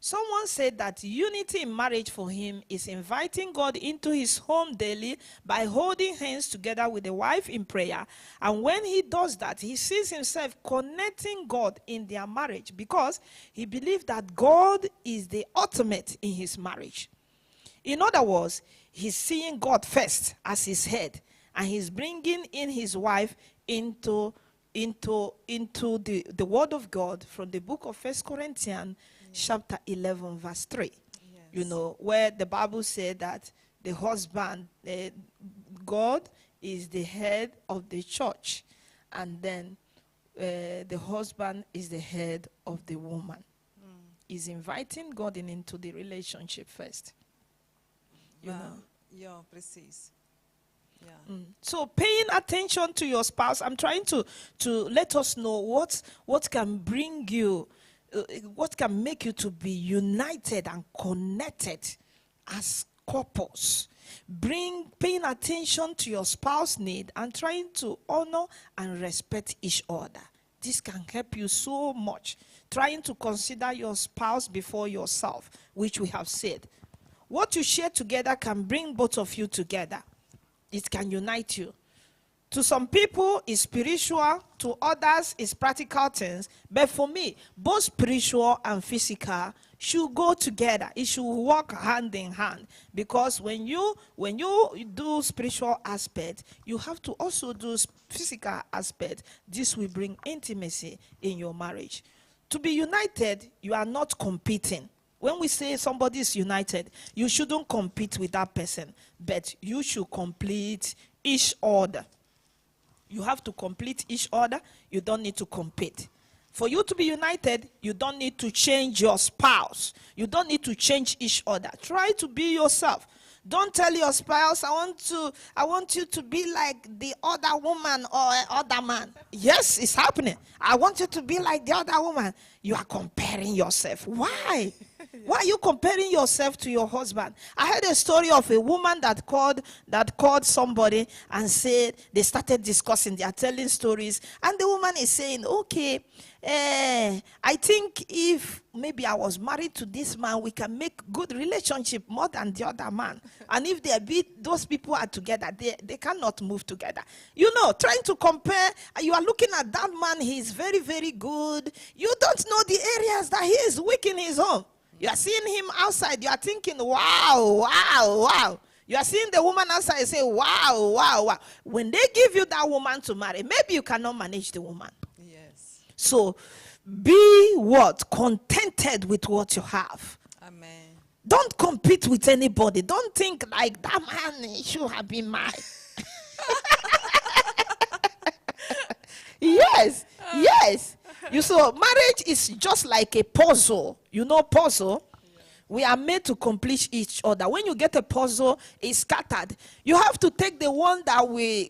Someone said that unity in marriage for him is inviting God into his home daily by holding hands together with the wife in prayer. And when he does that, he sees himself connecting God in their marriage, because he believes that God is the ultimate in his marriage. In other words, he's seeing God first as his head, and he's bringing in his wife into the word of God from the book of 1 Corinthians chapter 11 verse 3. Yes. Where the Bible said that the husband, God is the head of the church, and then the husband is the head of the woman. He's inviting God into the relationship first. Yeah, precis. Yeah. So paying attention to your spouse, I'm trying to let us know what can bring you, what can make you to be united and connected as couples. Paying attention to your spouse's need and trying to honor and respect each other. This can help you so much. Trying to consider your spouse before yourself, which we have said. What you share together can bring both of you together. It can unite you. To some people, it's spiritual. To others, it's practical things. But for me, both spiritual and physical should go together. It should work hand in hand. Because when you do spiritual aspect, you have to also do physical aspect. This will bring intimacy in your marriage. To be united, you are not competing. When we say somebody is united, you shouldn't compete with that person, but you should complete each other. You have to complete each other. You don't need to compete. For you to be united, you don't need to change your spouse. You don't need to change each other. Try to be yourself. Don't tell your spouse, I want you to be like the other woman or other man. Yes, it's happening. I want you to be like the other woman. You are comparing yourself. Why? Why are you comparing yourself to your husband? I heard a story of a woman that called somebody and said they started discussing. They are telling stories, and the woman is saying, "Okay, I think if maybe I was married to this man, we can make good relationship more than the other man. And if those people are together, they cannot move together. You know, trying to compare. You are looking at that man. He's very, very good. You don't know the areas that he is weak in his home. You are seeing him outside. You are thinking, wow, wow, wow. You are seeing the woman outside and say, wow, wow, wow. When they give you that woman to marry, maybe you cannot manage the woman. Yes. So be what? Contented with what you have. Amen. Don't compete with anybody. Don't think like that man should have been mine. Yes, yes. You saw marriage is just like a puzzle. You know puzzle? Yeah. We are made to complete each other. When you get a puzzle, it's scattered. You have to take the one that will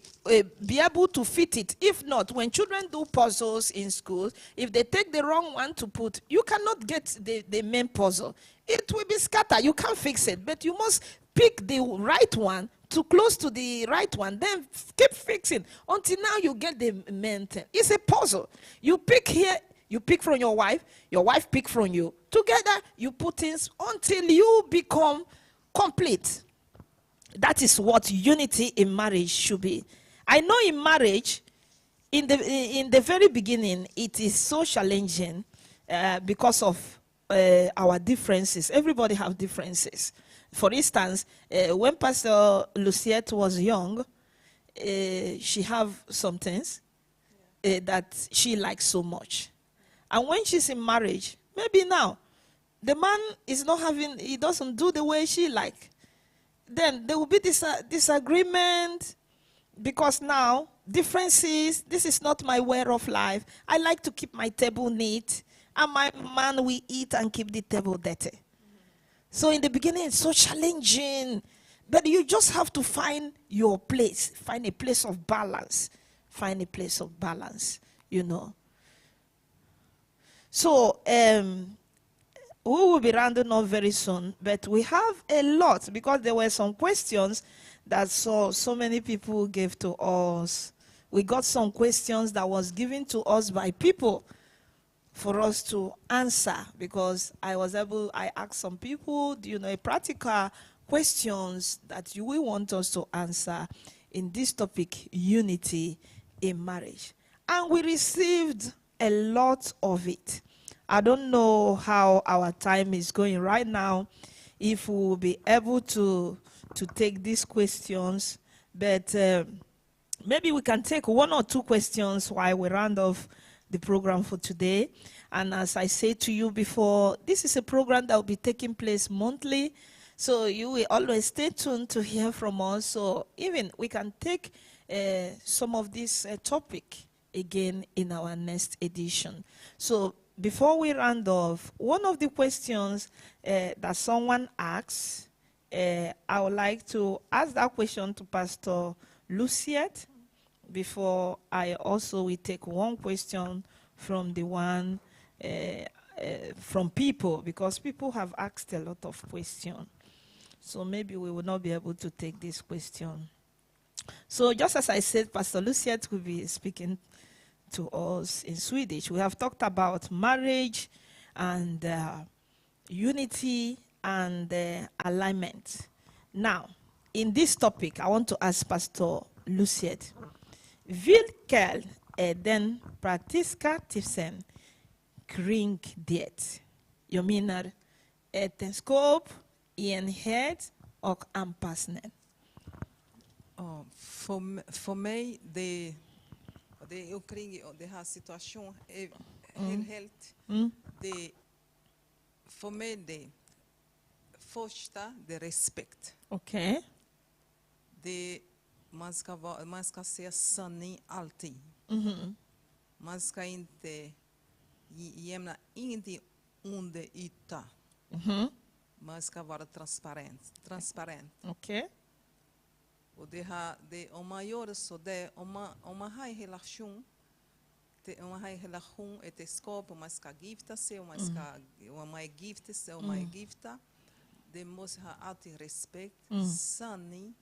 be able to fit it. If not, when children do puzzles in school, if they take the wrong one to put, you cannot get the main puzzle. It will be scattered. You can't fix it. But you must pick the right one to close to the right one, then keep fixing until now you get the main thing. It's a puzzle. You pick here, you pick from your wife pick from you. Together, you put things until you become complete. That is what unity in marriage should be. I know in marriage, in the very beginning, it is so challenging because of our differences. Everybody have differences. For instance, when Pastor Luciette was young, she have some things that she likes so much. And when she's in marriage, maybe now, the man is not having, he doesn't do the way she like. Then there will be this disagreement because now, differences, this is not my way of life. I like to keep my table neat, and my man will eat and keep the table dirty. So in the beginning, it's so challenging. But you just have to find your place. Find a place of balance. Find a place of balance, you know. So we will be rounding up very soon. But we have a lot because there were some questions that so many people gave to us. We got some questions that was given to us by people for us to answer, because I asked some people, practical questions that you will want us to answer in this topic, unity in marriage. And we received a lot of it. I don't know how our time is going right now, if we will be able to take these questions, but maybe we can take one or two questions while we round off the program for today. And as I said to you before, this is a program that will be taking place monthly, so you will always stay tuned to hear from us. So even we can take some of this topic again in our next edition. So before we round off, one of the questions that someone asks, I would like to ask that question to Pastor Luciette before I also will take one question from the one from people, because people have asked a lot of questions. So maybe we will not be able to take this question. So just as I said, Pastor Luciette will be speaking to us in Swedish. We have talked about marriage and unity and alignment. Now, in this topic, I want to ask Pastor Luciette, vilka är den praktiska tipsen kring det? Jag menar äktenskap, enhet och anpassning. För mig, det är omkring den här situationen helt. För mig, det första, det är respekt. Okej. Det man ska säga sanning alltid. Man ska inte jämna ingenting under yta. Man ska vara transparent. Okay. Och om man gör det så, om man har en relation, ett äktenskap, om man ska gifta sig, om man är gifta, det måste ha alltid respekt, sanning.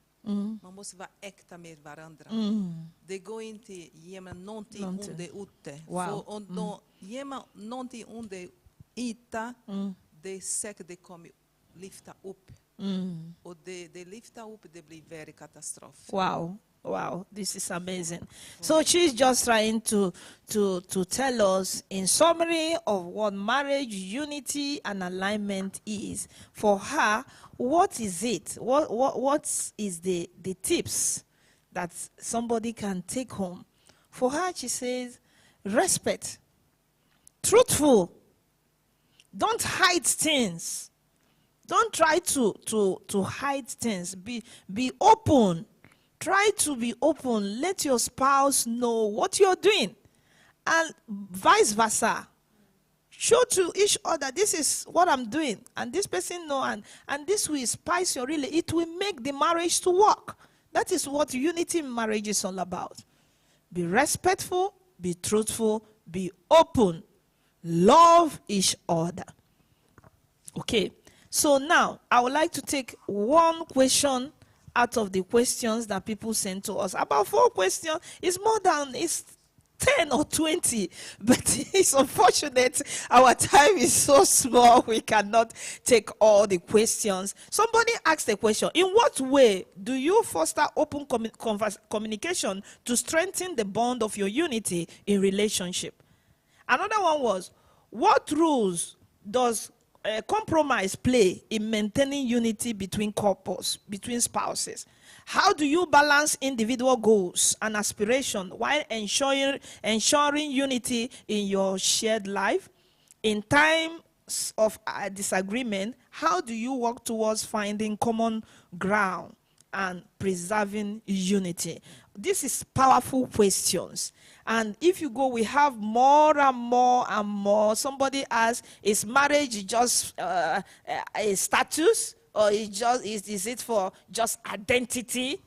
Man måste vara äkta med varandra. Det går inte att gömma någonting under ute. Wow. För om de gömmer någonting under yta, det är säkert det kommer lyfta upp. Och det lyfter upp, det blir väldigt katastrof. Wow, this is amazing. So she's just trying to tell us in summary of what marriage, unity, and alignment is. For her, what is it? What is the tips that somebody can take home? For her, she says, respect, truthful, don't hide things. Don't try to hide things. Be open. Try to be open. Let your spouse know what you're doing. And vice versa. Show to each other, this is what I'm doing. And this person know. And this will spice your relationship. It will make the marriage to work. That is what unity in marriage is all about. Be respectful. Be truthful. Be open. Love each other. Okay. So now, I would like to take one question out of the questions that people send to us. About 4 questions. It's more than, it's 10 or 20. But it's unfortunate. Our time is so small. We cannot take all the questions. Somebody asked a question. In what way do you foster open communication to strengthen the bond of your unity in relationship? Another one was, what rules does compromise play in maintaining unity between couples, between spouses? How do you balance individual goals and aspiration while ensuring unity in your shared life? In times of disagreement, how do you work towards finding common ground and preserving unity? This is powerful questions. And if you go, we have more and more and more. Somebody asks, is marriage just a status? Or is it for just identity?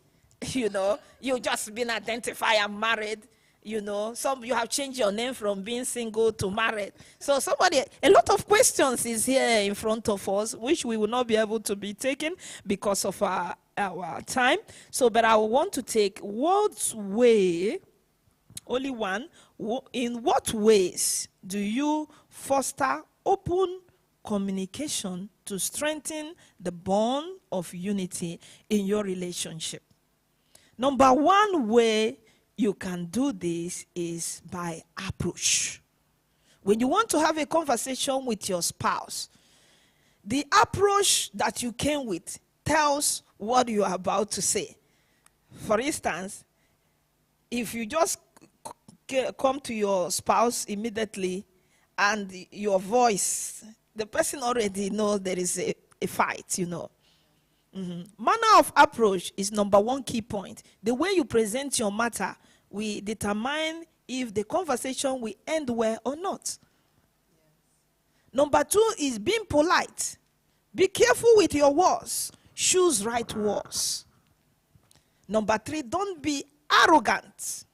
You know, you just been identified and married. You know, you have changed your name from being single to married. So a lot of questions is here in front of us, which we will not be able to be taken because of our time. So, but I want to take what way, only one, in what ways do you foster open communication to strengthen the bond of unity in your relationship? Number one way you can do this is by approach. When you want to have a conversation with your spouse, the approach that you came with tells what you are about to say. For instance, if you just come to your spouse immediately and your voice, the person already knows there is a fight, you know. Manner of approach is number one key point. The way you present your matter will determine if the conversation will end well or not. Yes. Number 2 is being polite. Be careful with your words. Choose right words. Number 3, don't be arrogant.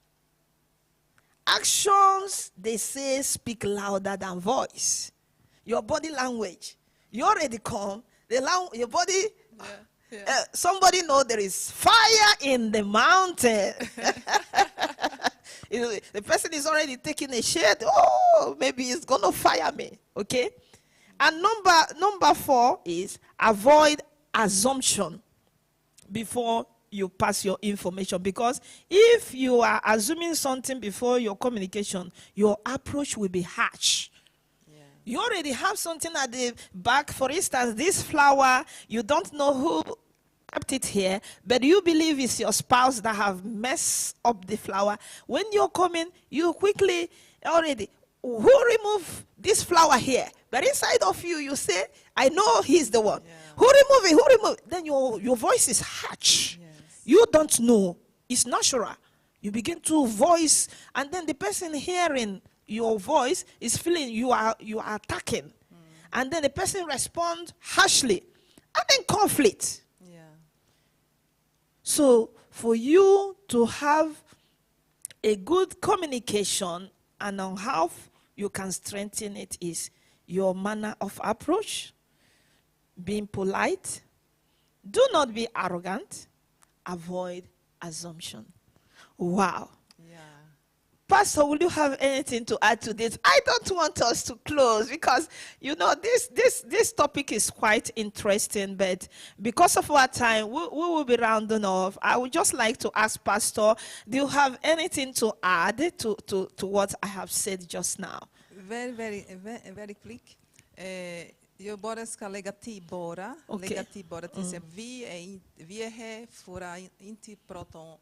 Actions, they say, speak louder than voice. Your body language. You already come. Your body... somebody know there is fire in the mountain. The person is already taking a shade. Oh, maybe it's going to fire me. Okay? And number 4 is avoid assumption before you pass your information. Because if you are assuming something before your communication, your approach will be harsh. You already have something at the back. For instance, this flower, you don't know who kept it here, but you believe it's your spouse that have messed up the flower. When you're coming, you quickly already, who removed this flower here? But inside of you, you say, I know he's the one. Yeah. Who removed it? Who removed it? Then your voice is harsh. Yes. You don't know It's natural. You begin to voice, and then the person hearing your voice is feeling you are attacking. And then the person responds harshly. And then conflict. Yeah. So for you to have a good communication, and on how you can strengthen it is your manner of approach, being polite, do not be arrogant, avoid assumption. Wow. Yeah. Pastor, will you have anything to add to this? I don't want us to close because, this topic is quite interesting, but because of our time, we will be rounding off. I would just like to ask Pastor, do you have anything to add to what I have said just now? Very quick. Jag bara ska lägga till bara. Okej. Lägga till bara till sig. Vi är här för att inte prata om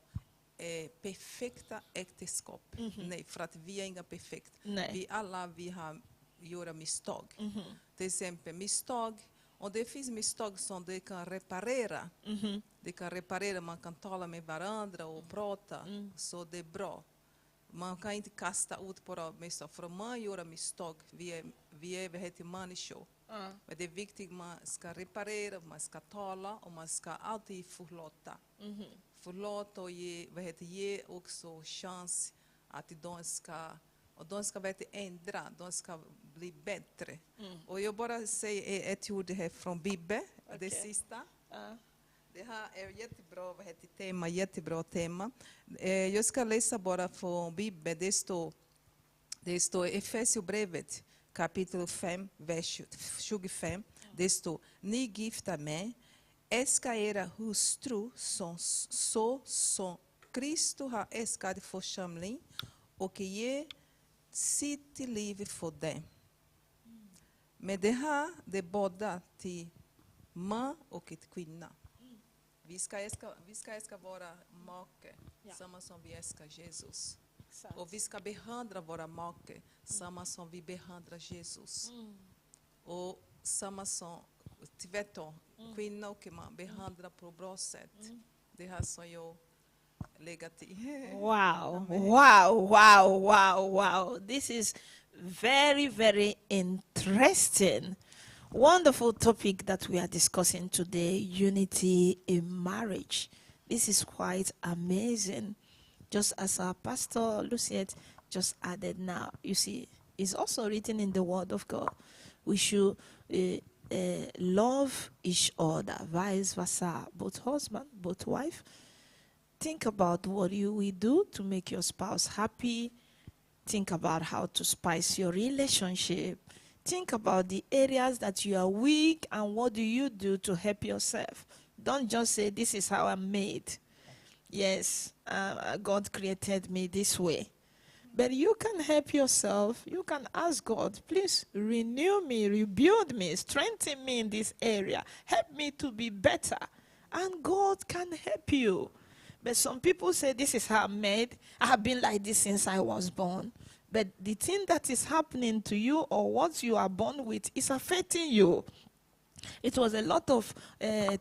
perfekta äktenskap. Nej, för att vi är inga perfekta. Nej. Vi har gjort misstag. Till exempel misstag. Och det finns misstag som det kan reparera. Det kan reparera, man kan tala med varandra och prata. Så det är bra. Man kan inte kasta ut på misstag. För om man gör misstag, vi är människor. Men det är viktigt att man ska reparera, man ska tala och man ska alltid förlåta. Förlåta och ge också chans att de ska ändra, de ska bli bättre. Och jag bara säger ett ord här från Bibeln, det sista. Det här är jättebra tema. Jag ska läsa bara från Bibeln. Det står i Efesierbrevet kapitel 5, vers 25. Det står, ni gifta män, älska era hustru så som Kristus har älskat församlingen och ger sitt liv för den. Men det här, det är båda till man och ett kvinna. Vi ska älska våra make, samma som vi älskar Jesus. Och vi ska behandla våra make, samma som vi behandlar Jesus. Och samma som tvärtom, kvinna och man behandlar på bra sätt. Det här som jag lägger till. Wow. This is very, very interesting. Wonderful topic that we are discussing today, unity in marriage. This is quite amazing. Just as our pastor Luciette just added now, you see, it's also written in the Word of God. We should love each other, vice versa, both husband, both wife. Think about what you will do to make your spouse happy. Think about how to spice your relationship. Think about the areas that you are weak and what do you do to help yourself. Don't just say, this is how I'm made. Yes, God created me this way. But you can help yourself. You can ask God, please renew me, rebuild me, strengthen me in this area. Help me to be better. And God can help you. But some people say, this is how I'm made. I have been like this since I was born. But the thing that is happening to you or what you are born with is affecting you. It was a lot of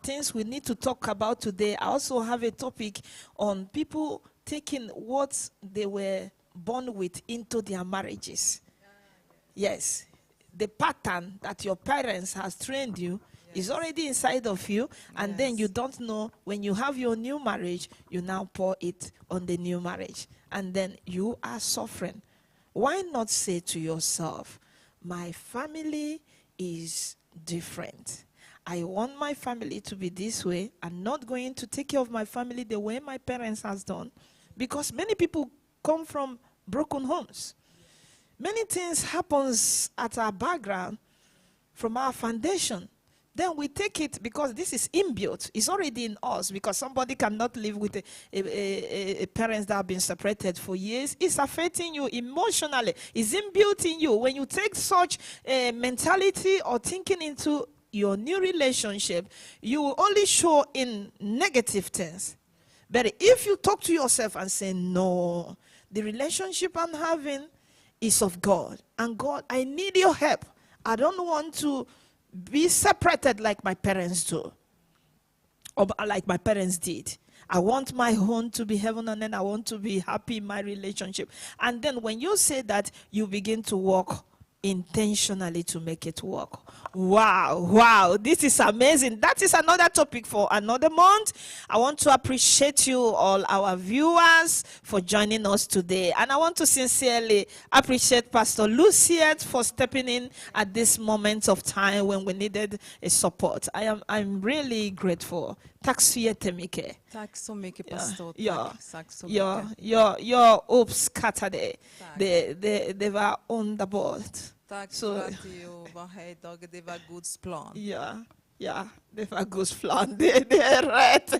things we need to talk about today. I also have a topic on people taking what they were born with into their marriages. Yes. The pattern that your parents has trained you is already inside of you, and then you don't know, when you have your new marriage, you now pour it on the new marriage, and then you are suffering. Why not say to yourself, my family is different. I want my family to be this way. I'm not going to take care of my family the way my parents has done, because many people come from broken homes. Many things happens at our background from our foundation. Then we take it because this is inbuilt. It's already in us, because somebody cannot live with a parents that have been separated for years. It's affecting you emotionally. It's inbuilt in you. When you take such a mentality or thinking into your new relationship, you will only show in negative things. But if you talk to yourself and say, no, the relationship I'm having is of God. And God, I need your help. I don't want to be separated like my parents do, or like my parents did. I want my home to be heaven, and then I want to be happy in my relationship. And then when you say that, you begin to work intentionally to make it work. Wow, this is amazing. That is another topic for another month. I want to appreciate you, all our viewers, for joining us today. And I want to sincerely appreciate Pastor Luciette for stepping in at this moment of time when we needed a support. I'm really grateful. Tack så jättemycket. Tack så mycket, pastor. Ja, Tack så mycket. jag uppskattar det. Tack. Det var underbart. Tack Så- för att du var här idag. Det var Guds plan. Ja, det var Guds plan. Det är rätt.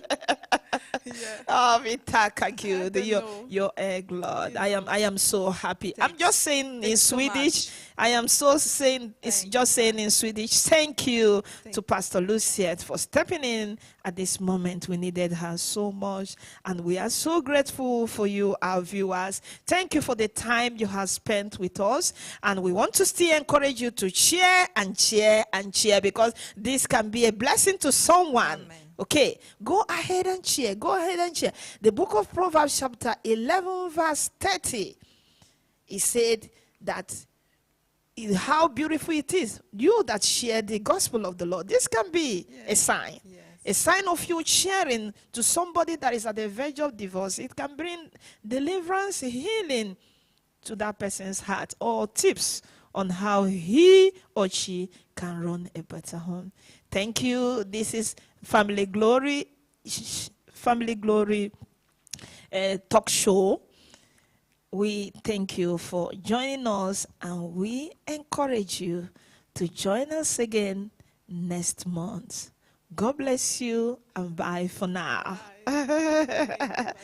Yeah. Vi tackar Gud. I don't know. Jag är glad. I am so happy. I'm Thanks. just saying in Thanks so Swedish. much. I am so saying, it's Thank just saying in Swedish, thank you Thank to Pastor Luciette for stepping in at this moment. We needed her so much. And we are so grateful for you, our viewers. Thank you for the time you have spent with us. And we want to still encourage you to share and share and share, because this can be a blessing to someone. Amen. Okay, go ahead and share. Go ahead and share. The book of Proverbs, chapter 11, verse 30. He said that how beautiful it is. You that share the gospel of the Lord. This can be a sign. Yes. A sign of you sharing to somebody that is at the verge of divorce. It can bring deliverance, healing to that person's heart, or tips on how he or she can run a better home. Thank you. This is Family Glory talk show. We thank you for joining us, and we encourage you to join us again next month. God bless you, and bye for now. Bye-bye.